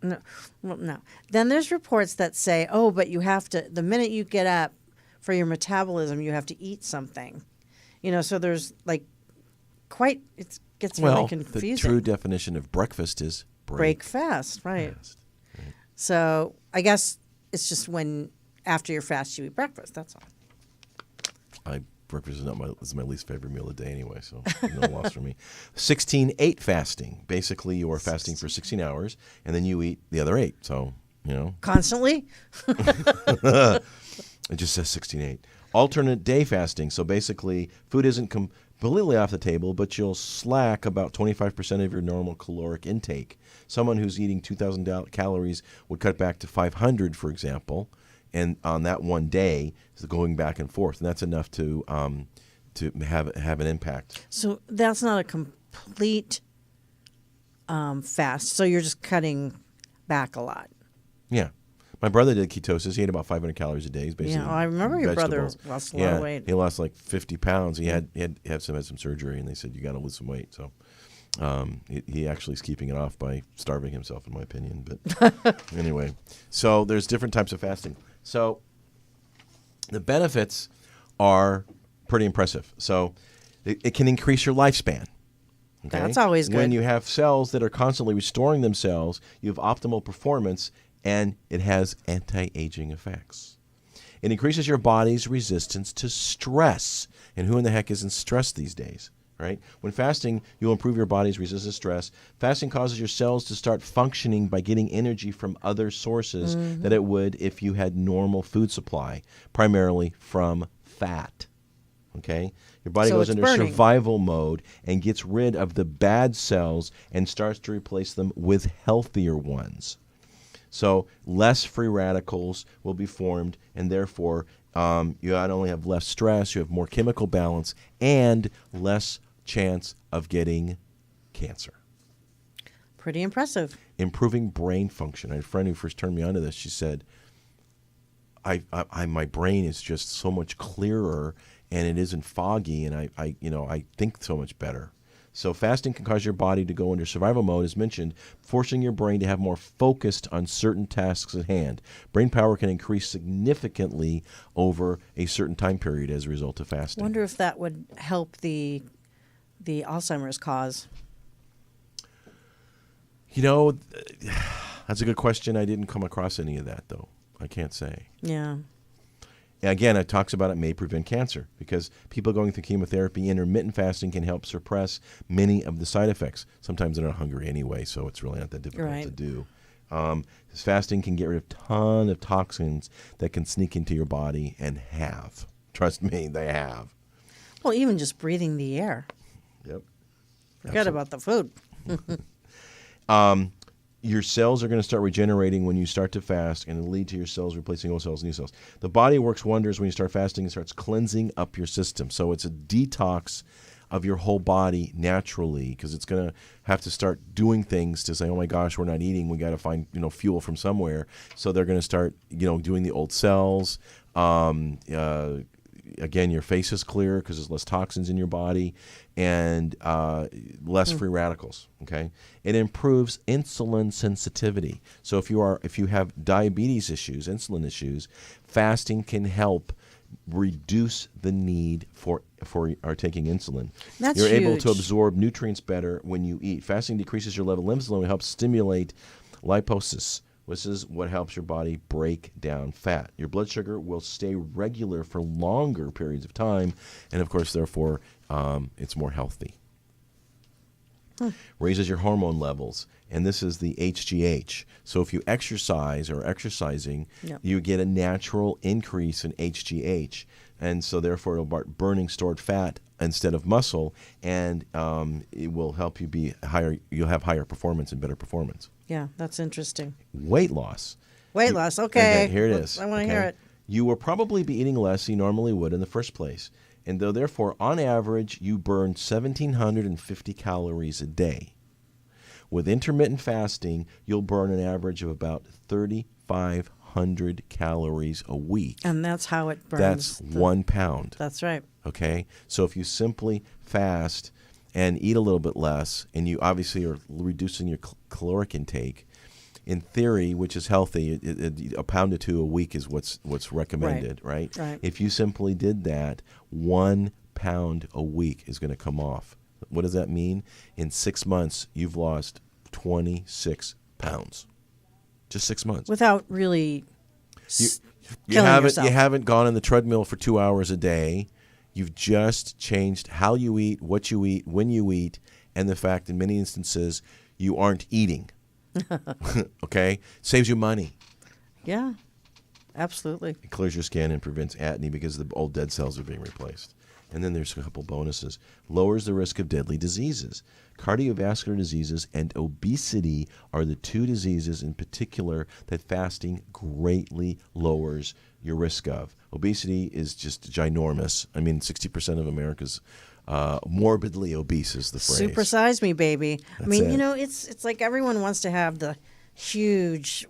No. Well, no. Then there's reports that say, oh, but you have to... The minute you get up for your metabolism, you have to eat something. So there's, like, quite... It gets really confusing. The true definition of breakfast is break fast, right. Fast. Right. So I guess it's just when after your fast you eat breakfast. That's all. Breakfast is my least favorite meal of the day anyway, so no loss for me. 16-8 fasting. Basically, you are fasting for 16 hours, and then you eat the other 8. So, Constantly? It just says 16-8. Alternate day fasting. So basically, food isn't completely off the table, but you'll slack about 25% of your normal caloric intake. Someone who's eating 2,000 calories would cut back to 500, for example, and on that one day, is going back and forth, and that's enough to have an impact. So that's not a complete fast. So you're just cutting back a lot. Yeah. My brother did ketosis. He ate about 500 calories a day. He's basically I remember your brother vegetables. lost a lot of weight. He lost like 50 pounds. He had some surgery, and they said you got to lose some weight. So he actually is keeping it off by starving himself, in my opinion. But anyway, so there's different types of fasting. So the benefits are pretty impressive. So it can increase your lifespan. Okay? That's always good. When you have cells that are constantly restoring themselves, you have optimal performance, and it has anti-aging effects. It increases your body's resistance to stress. And who in the heck isn't stressed these days, right? When fasting, you'll improve your body's resistance to stress. Fasting causes your cells to start functioning by getting energy from other sources that it would if you had normal food supply, primarily from fat. Okay? Your body So goes it's into burning. survival mode and gets rid of the bad cells and starts to replace them with healthier ones. So less free radicals will be formed, and therefore you not only have less stress, you have more chemical balance, and less chance of getting cancer. Pretty impressive. Improving brain function. I had a friend who first turned me on to this. She said, my brain is just so much clearer, and it isn't foggy, and I think so much better. So fasting can cause your body to go into survival mode, as mentioned, forcing your brain to have more focused on certain tasks at hand. Brain power can increase significantly over a certain time period as a result of fasting. Wonder if that would help the Alzheimer's cause. That's a good question. I didn't come across any of that, though. I can't say. Yeah. Again, it talks about it may prevent cancer because people going through chemotherapy, intermittent fasting can help suppress many of the side effects. Sometimes they're not hungry anyway, so it's really not that difficult to do. This fasting can get rid of a ton of toxins that can sneak into your body and have. Trust me, they have. Well, even just breathing the air. Yep. Forget about the food. Your cells are going to start regenerating when you start to fast, and it'll lead to your cells replacing old cells with new cells. The body works wonders when you start fasting and starts cleansing up your system. So it's a detox of your whole body naturally, because it's going to have to start doing things to say, oh my gosh, we're not eating. We got to find fuel from somewhere. So they're going to start doing the old cells. Again, your face is clearer because there's less toxins in your body and less free radicals. Okay, it improves insulin sensitivity. So if you have diabetes issues, insulin issues, fasting can help reduce the need for taking insulin. That's You're able huge. to absorb nutrients better when you eat. Fasting decreases your level of insulin and helps stimulate lipolysis. This is what helps your body break down fat. Your blood sugar will stay regular for longer periods of time, and of course, therefore, it's more healthy. raises your hormone levels, and this is the HGH. So if you exercise or exercising, Yep. you get a natural increase in HGH, and so therefore it'll start burning stored fat instead of muscle, and it will help you be higher. You'll have higher performance and better performance. Yeah, that's interesting. Weight loss. Weight loss. Okay. Here it is. I want to hear it. You will probably be eating less than you normally would in the first place. And though, therefore, on average, you burn 1,750 calories a day. With intermittent fasting, you'll burn an average of about 3,500 calories a week. And that's how it burns. That's 1 pound. That's right. Okay? So if you simply fast and eat a little bit less, and you obviously are reducing your caloric intake, in theory, which is healthy, a pound or two a week is what's recommended, right? Right. If you simply did that, 1 pound a week is going to come off. What does that mean? In 6 months, you've lost 26 pounds. Just 6 months. Without really You killing yourself. haven't gone on the treadmill for 2 hours a day. You've just changed how you eat, what you eat, when you eat, and the fact in many instances you aren't eating. Okay? Saves you money. Yeah, absolutely. It clears your skin and prevents acne because the old dead cells are being replaced. And then there's a couple bonuses. Lowers the risk of deadly diseases. Cardiovascular diseases and obesity are the two diseases in particular that fasting greatly lowers your risk of. Obesity is just ginormous. I mean, 60% of America's morbidly obese is the phrase. Supersize me, baby. I mean, it. you know, it's like everyone wants to have the huge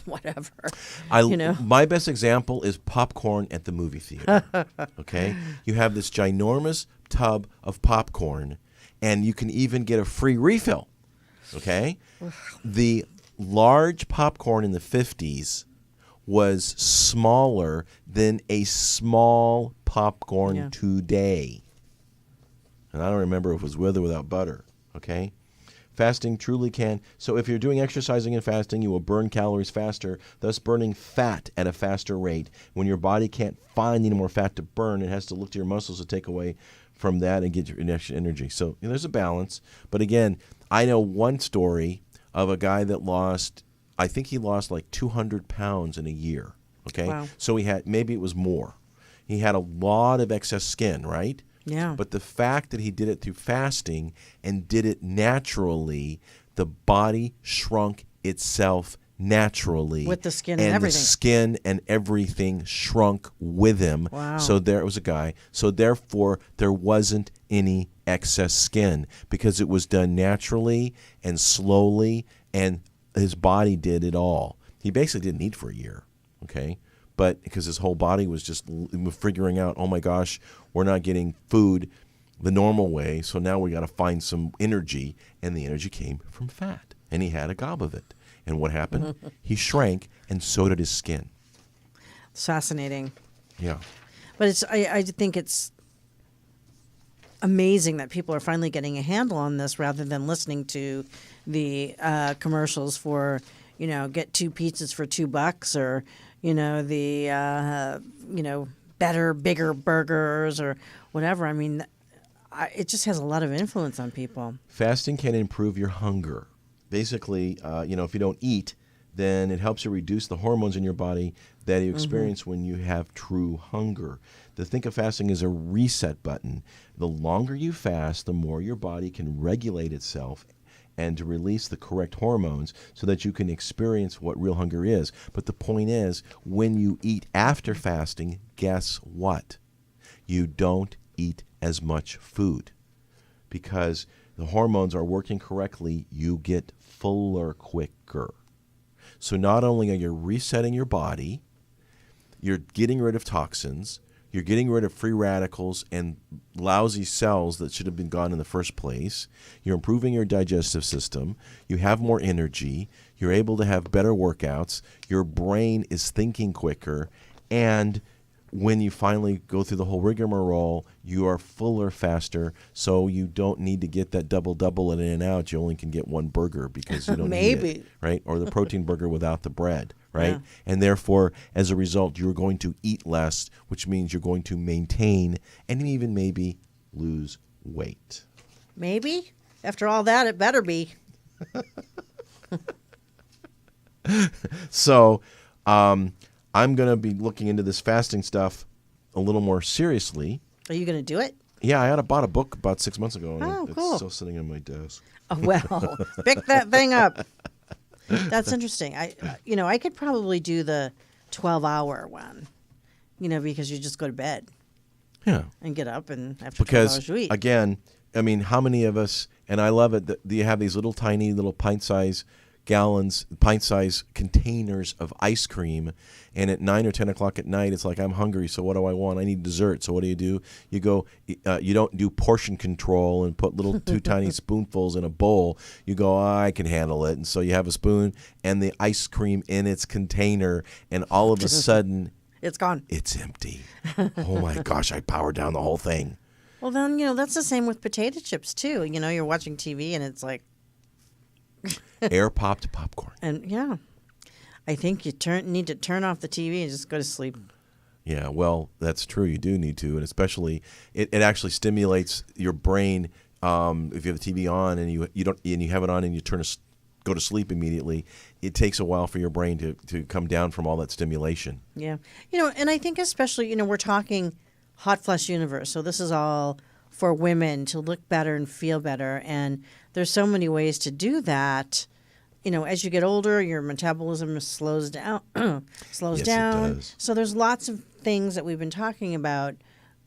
whatever. My best example is popcorn at the movie theater. Okay? You have this ginormous tub of popcorn, and you can even get a free refill. Okay? The large popcorn in the 50s was smaller than a small popcorn today. And I don't remember if it was with or without butter. Okay? Fasting truly can. So if you're doing exercising and fasting, you will burn calories faster, thus burning fat at a faster rate. When your body can't find any more fat to burn, it has to look to your muscles to take away from that and get your extra energy. So there's a balance. But again, I know one story of a guy that lost, I think he lost like 200 pounds in a year. Okay? Wow. So he had, maybe it was more. He had a lot of excess skin, right? Yeah. But the fact that he did it through fasting and did it naturally, the body shrunk itself naturally. With the skin and everything. And the skin and everything shrunk with him. Wow. So there was a guy. So therefore, there wasn't any excess skin because it was done naturally and slowly, and his body did it all. He basically didn't eat for a year, okay? But because his whole body was just figuring out, oh my gosh, we're not getting food the normal way, so now we got to find some energy, and the energy came from fat, and he had a gob of it. And what happened? He shrank, and so did his skin. It's fascinating. Yeah. But I think it's amazing that people are finally getting a handle on this rather than listening to the commercials for, get 2 pizzas for $2 or, the, better, bigger burgers or whatever. I mean, it just has a lot of influence on people. Fasting can improve your hunger. Basically, if you don't eat, then it helps you reduce the hormones in your body that you experience when you have true hunger. To think of fasting as a reset button. The longer you fast, the more your body can regulate itself and to release the correct hormones so that you can experience what real hunger is. But the point is, when you eat after fasting, guess what? You don't eat as much food because the hormones are working correctly. You get fuller quicker. So not only are you resetting your body, you're getting rid of toxins, you're getting rid of free radicals and lousy cells that should have been gone in the first place. You're improving your digestive system. You have more energy. You're able to have better workouts. Your brain is thinking quicker. And when you finally go through the whole rigmarole, you are fuller faster. So you don't need to get that double at In-N-Out. You only can get 1 burger because you don't need it, right? Or the protein burger without the bread. Right? Yeah. And therefore, as a result, you're going to eat less, which means you're going to maintain and even maybe lose weight. Maybe? After all that, it better be. So I'm going to be looking into this fasting stuff a little more seriously. Are you going to do it? Yeah, I bought a book about 6 months ago, and Oh, it's cool. still sitting on my desk. Oh, well, pick that thing up. That's interesting. I could probably do the 12-hour one, because you just go to bed Yeah. and get up, and after 12 hours Because, you eat. again, I mean, how many of us, and I love it, that you have these little tiny little pint-size containers of ice cream, and at 9 or 10 o'clock at night, it's like, I'm hungry, so what do I want? I need dessert. So what do? You go, you don't do portion control and put little 2 tiny spoonfuls in a bowl. You go, I can handle it. And so you have a spoon and the ice cream in its container, and all of a sudden, It's gone. it's empty. Oh my gosh, I powered down the whole thing. Well, then, that's the same with potato chips, too. You're watching TV, and it's like, Air-popped popcorn. and yeah. I think you need to turn off the TV and just go to sleep. Yeah, well, that's true. You do need to, and especially it actually stimulates your brain. If you have the TV on and you have it on and you go to sleep immediately, it takes a while for your brain to come down from all that stimulation. Yeah. And I think especially, we're talking hot flush universe. So this is all for women to look better and feel better. And there's so many ways to do that. As you get older, your metabolism slows down. Yes, it does. So there's lots of things that we've been talking about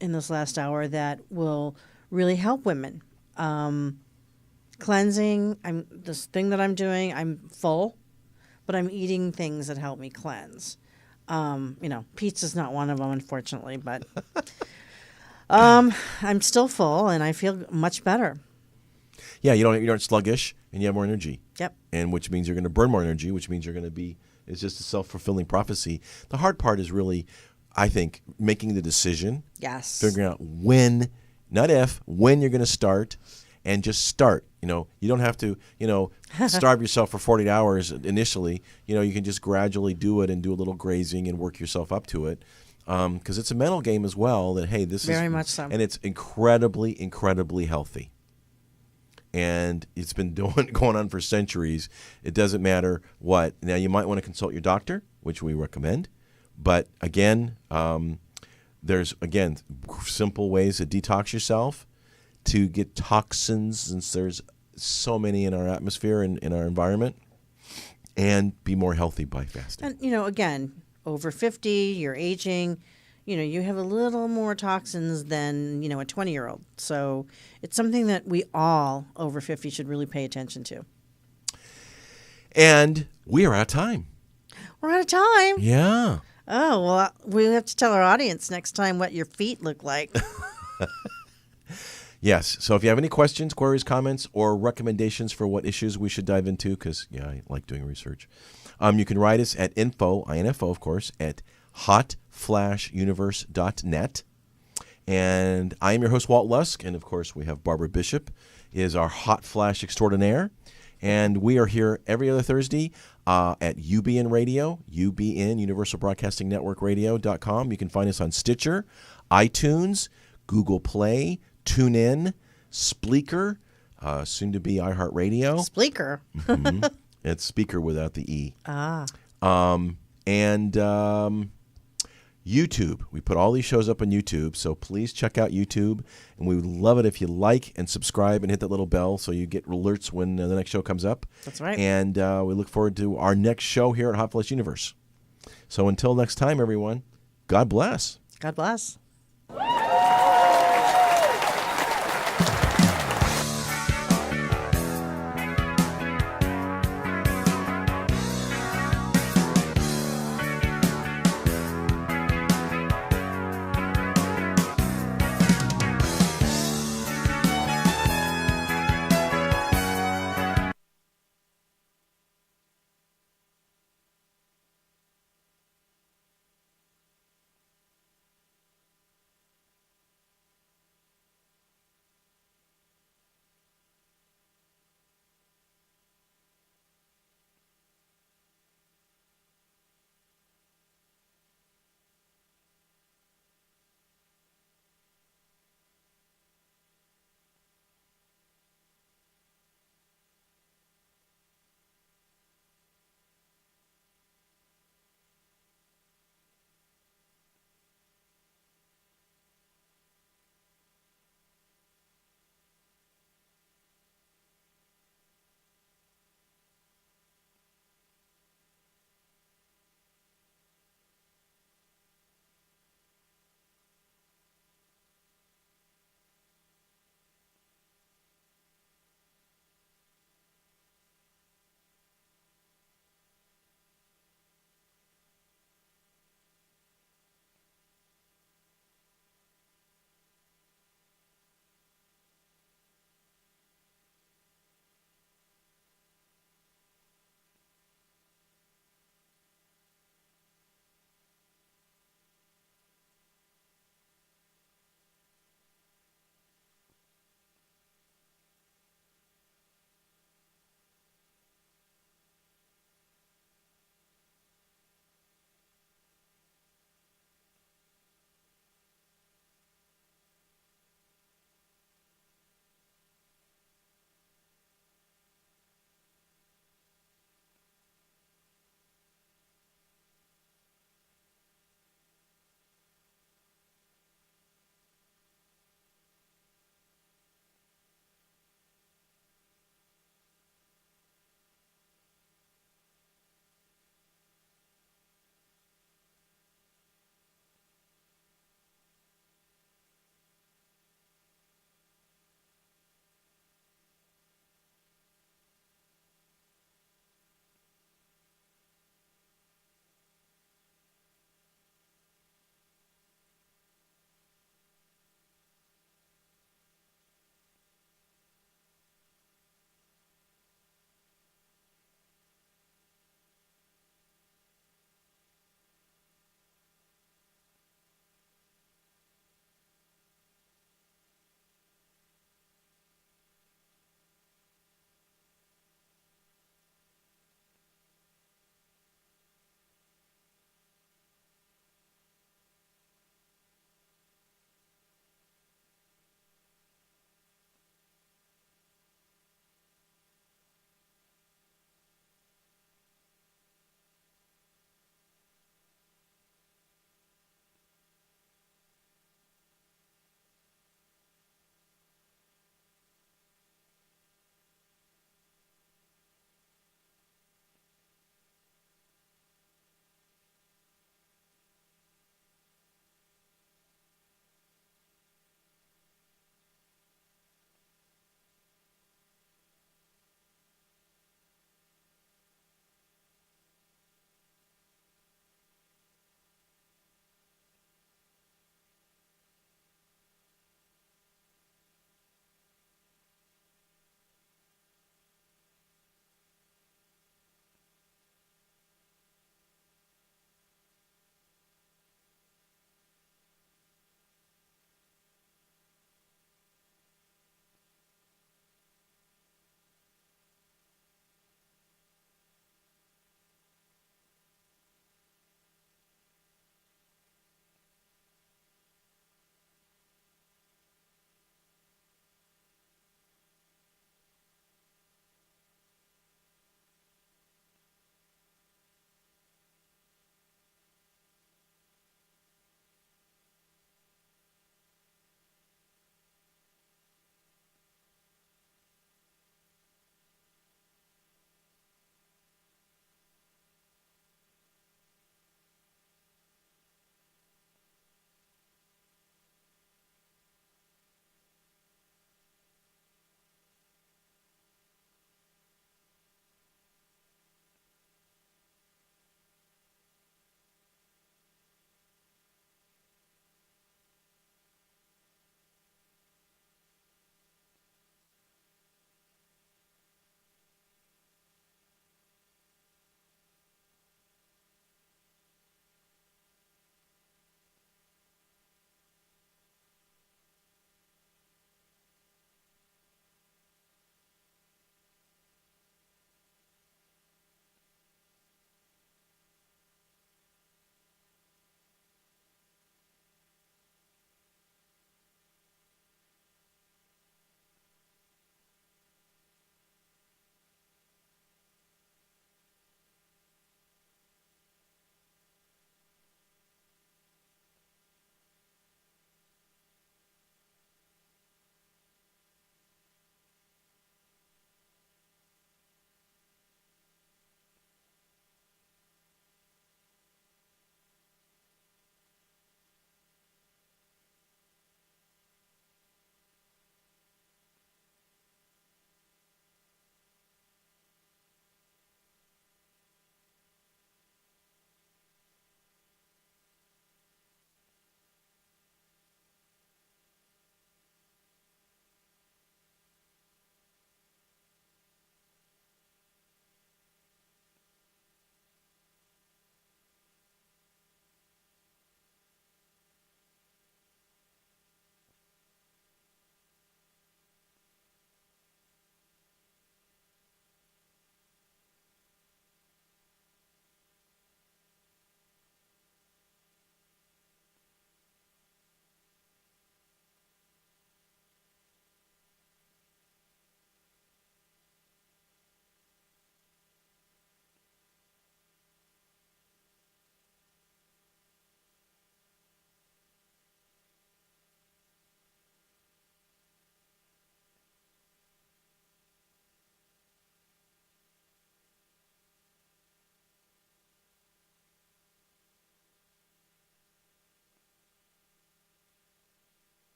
in this last hour that will really help women. Cleansing. This thing that I'm doing, I'm full, but I'm eating things that help me cleanse. Pizza's not one of them, unfortunately, but I'm still full and I feel much better. Yeah, you aren't sluggish and you have more energy. Yep. And which means you're going to burn more energy, which means you're going to be. It's just a self-fulfilling prophecy. The hard part is really, I think, making the decision. Yes. Figuring out when, not if, when you're going to start, and just start. You don't have to, starve yourself for 48 hours initially. You can just gradually do it and do a little grazing and work yourself up to it. Because it's a mental game as well that, hey, this is. Very much so. And it's incredibly, incredibly healthy. And it's been going on for centuries. It doesn't matter what. Now, you might want to consult your doctor, which we recommend. But again, there's, simple ways to detox yourself, to get toxins, since there's so many in our atmosphere and in our environment, and be more healthy by fasting. And, again, over 50, you're aging, you have a little more toxins than, a 20-year-old. So it's something that we all over 50 should really pay attention to. And we are out of time. We're out of time. Yeah. Oh, well, we have to tell our audience next time what your feet look like. Yes. So if you have any questions, queries, comments, or recommendations for what issues we should dive into, because, I like doing research, you can write us at info, of course, at hotflashuniverse.net. And I am your host, Walt Lusk. And, of course, we have Barbara Bishop, is our Hot Flash extraordinaire. And we are here every other Thursday at UBN Radio, UBN, Universal Broadcasting Network Radio.com. You can find us on Stitcher, iTunes, Google Play, TuneIn, Speakr, soon to be iHeartRadio. Speakr. Mm-hmm. It's Speaker without the E. Ah. And YouTube. We put all these shows up on YouTube, so please check out YouTube. And we would love it if you like and subscribe and hit that little bell so you get alerts when the next show comes up. That's right. And we look forward to our next show here at Hot Flash Universe. So until next time, everyone, God bless. God bless.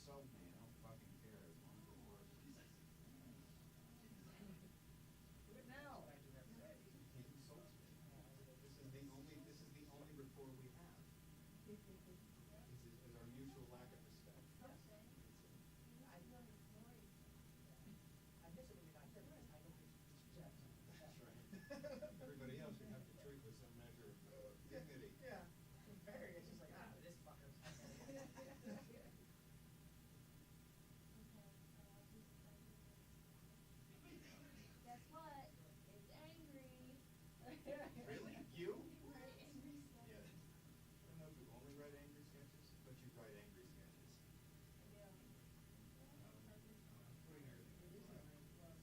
insult me. I don't fucking care as long as it works. Do it now. You can't insult me. This is the only rapport we have. This is our mutual lack of respect. I miss it when you're not here because I don't get to That's right. Everybody else, you have to treat with some measure of dignity. Yeah. Barry is just like, this fucker. Guess what? It's angry. Really? You? Right, angry stuff. Yeah. I don't know if you only write angry sketches, but you write angry sketches. I do. Putting everything in the file.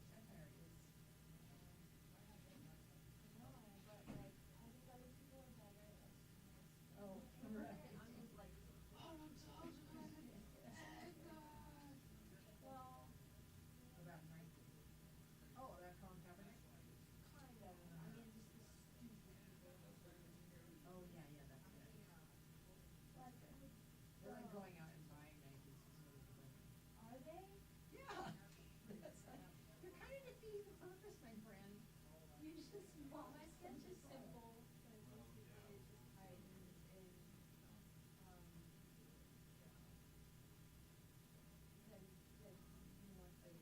No, but like, I think other people are better. Oh, right. I'm just like, oh, I'm so well, About 19. Oh, that Colin Kaepernick? kind of. I mean, just the stupid people. Oh, yeah, that's it. Like, They're like going out and buying Nikes. are they? Yeah. You're kind of defeating the purpose, my friend. You just want my sketch is simple, but it's just heightened in, that you want to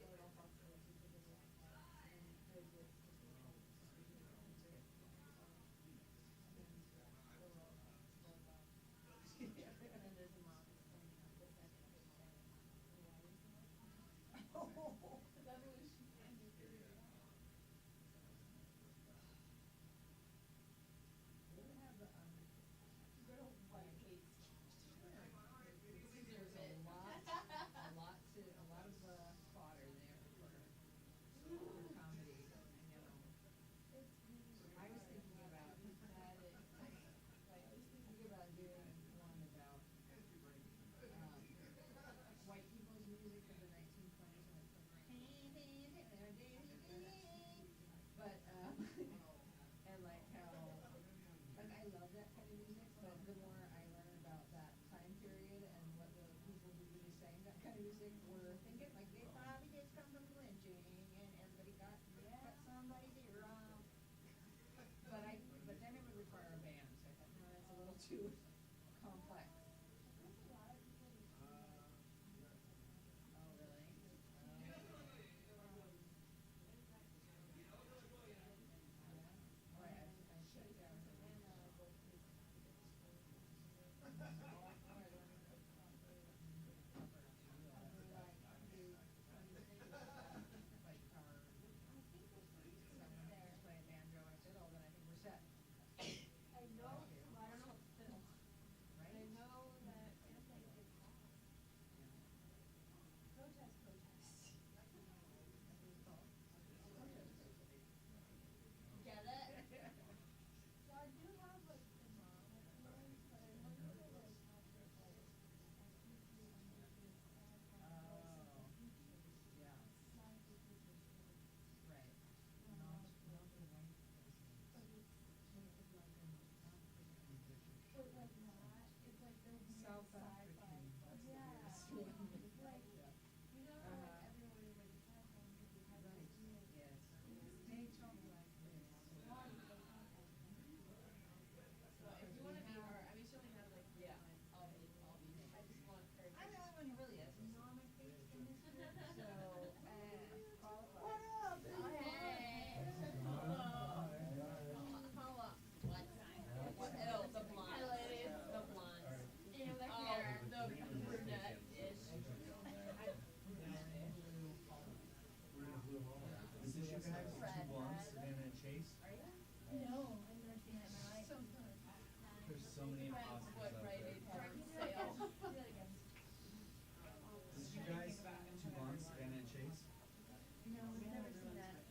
start off with people that and there's it. And then there's a mom that's pointing out the second thing. Oh. That was she can do it. We have the, Girl, like, hates. there's a lot of fodder there for comedy. I know. I was thinking about that. I was thinking about doing one about white people's music of the 1920s when it's like, but and like how, like I love that kind of music, but the more I learn about that time period and what the people who really sang that kind of music were thinking, like they probably just come from lynching and everybody got somebody's ear off. But then it would require a band, so I thought, no, that's a little too complex. There's a lot of people who Oh, really? Right, I shut down. Like our play a banjo and fiddle, then I think we're set. I know, well, I don't know fiddle, but I Right? know that if they get protest. Get it? So I do have like the mom feelings, but I know that like Yeah, right. But like not, it's like the weird South sci-fi. African, that's the Yeah, weirdest one. like, you know, Uh-huh. like everyone is like, have one because you have Right, this new. yes. They talk like this. So if you wanna be her, I mean, she only has like, Yeah. I'll be, I just want her. I'm the only one who really has economic taste in this group, so, qualified. What up? Hey. Hello. What? What else? The blonde. Hi, ladies. The blonde. And the Oh, hair. the brunette-ish. Is this you guys, the two blondes, Savannah and Chase? No, I've never seen it in my life. So good. There's so many imposters What out Rite there. Aid had on sale. Is this you guys, two blondes, Savannah and Chase? No, I've never seen that.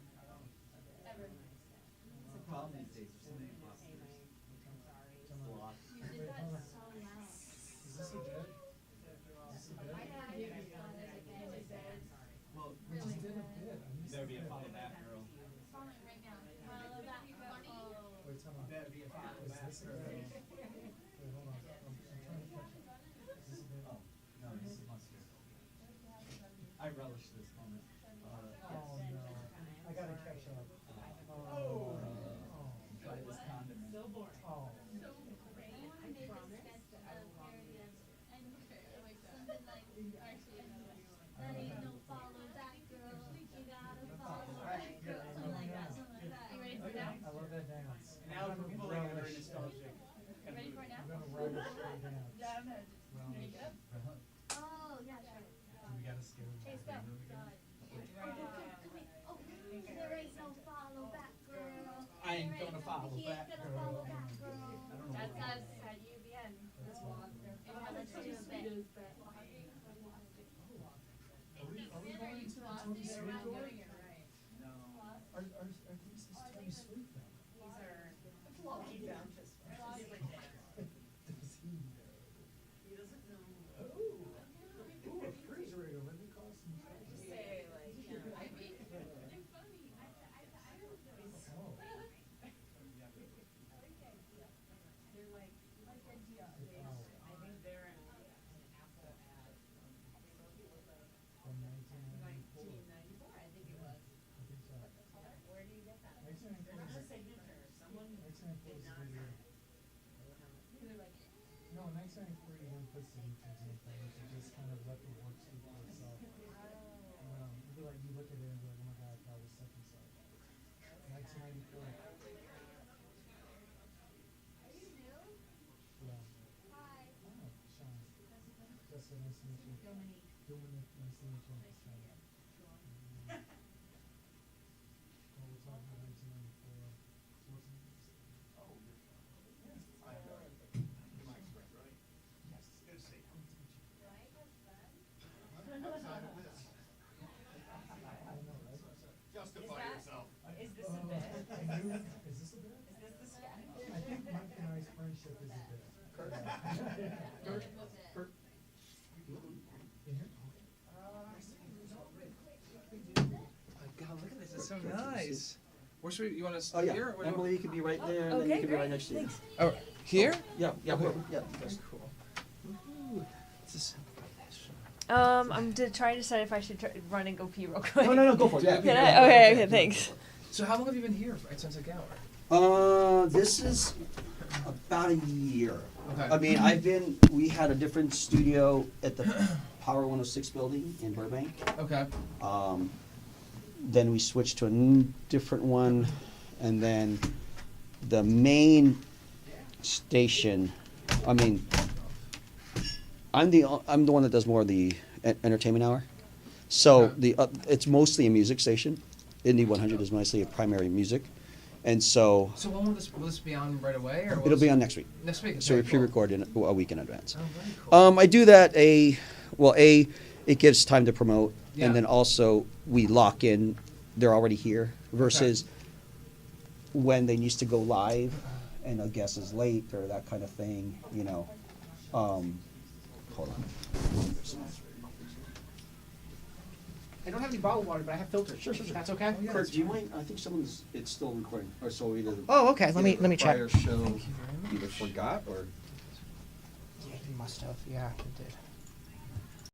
Ever. It's a problem these days, there's so many imposters. It's a lot. You did that so well. Is this a bit? Is this a bit? I had it as fun as it can be said. Well, we just did a bit. Better be a follow back, girl. Following right now. Well, that funny. Wait, tell me. Better be a follow back, girl. Wait, hold on. I'm trying to catch up. Is this a bit? Oh, no, this is must finish this moment. Oh no, I gotta catch up. Oh, try this condiment. So boring. Oh. That ain't no follow back, girl. You gotta follow back, girl. Something like that. Something like that. You ready for it now? I love that dance. Now we're pulling it very nostalgic. You ready for it now? I'm gonna relish your dance. Yeah, I'm gonna Relish. Oh, yeah, sure. We gotta skip it. Hey, stop. Oh, there ain't no follow back, girl. I ain't gonna follow He ain't back, gonna girl. follow back, girl. I don't know. That's us at UVN. That's fun. Let's do a bit. Are we going to the Tony Sweet door? No. Are these Tony Sweet then? Does he know? He doesn't know. Oh. Ooh, a refrigerator. Let me call some. Say, like, you know, I mean, they're funny. Oh. They're like I think they're an Apple ad From 1994. 1994, I think it was. I think so. Where do you get that? 1994 They're not a is- signature. Someone 1994 did is not the year. They're like, No, 1993 you didn't put signatures in things. You just kind of let the work speak for itself. You'd be like, you look at it and be like, oh my god, that was such and such. 1994. Yeah. Hi. Oh, Sean. Jessica, nice to meet you. Dominic, nice to meet you. Sean. Well, we're talking about 1994. What's the next? Oh, you're fine. Yes. You might express, right? Yes. Good to see you. Outside of this. I know, right? Justify yourself. is this a bit? Is this a bit? Is this the sketch? I think Mike and I's friendship is a bit. In here? God, look at this. It's so nice. Where should we, you want us Oh, yeah. here? Or Emily, you could be right there, and then Okay, you could be right great. next to you. Oh, here? Yeah, yeah, Okay. yeah. That's cool. What's this? I'm trying to decide if I should run and go pee real quick. No, go for it. Yeah. Can I? Okay, thanks. So how long have you been here at Sunset Gower? This is about a year. Okay. I mean, we had a different studio at the Power 106 building in Burbank. Okay. Then we switched to a different one, and then the main station. I mean, I'm the one that does more of the entertainment hour. So Okay. it's mostly a music station. Indie 100 is mostly a primary music, and so So when will this be on right away? Or will it'll this- be on next week. Next week? So we Okay, cool. pre-record a week in advance. Oh, very cool. I do that it gives time to promote, Yeah. and then also we lock in. They're already here versus when they used to go live, and a guest is late or that kind of thing. Hold on. I don't have any bottled water, but I have filters. Sure. That's okay? yeah. Kurt, do you mind? I think it's still recording, or so either. Oh, okay. Let me either check. Prior show either forgot or. Yeah, he must have. Yeah, he did.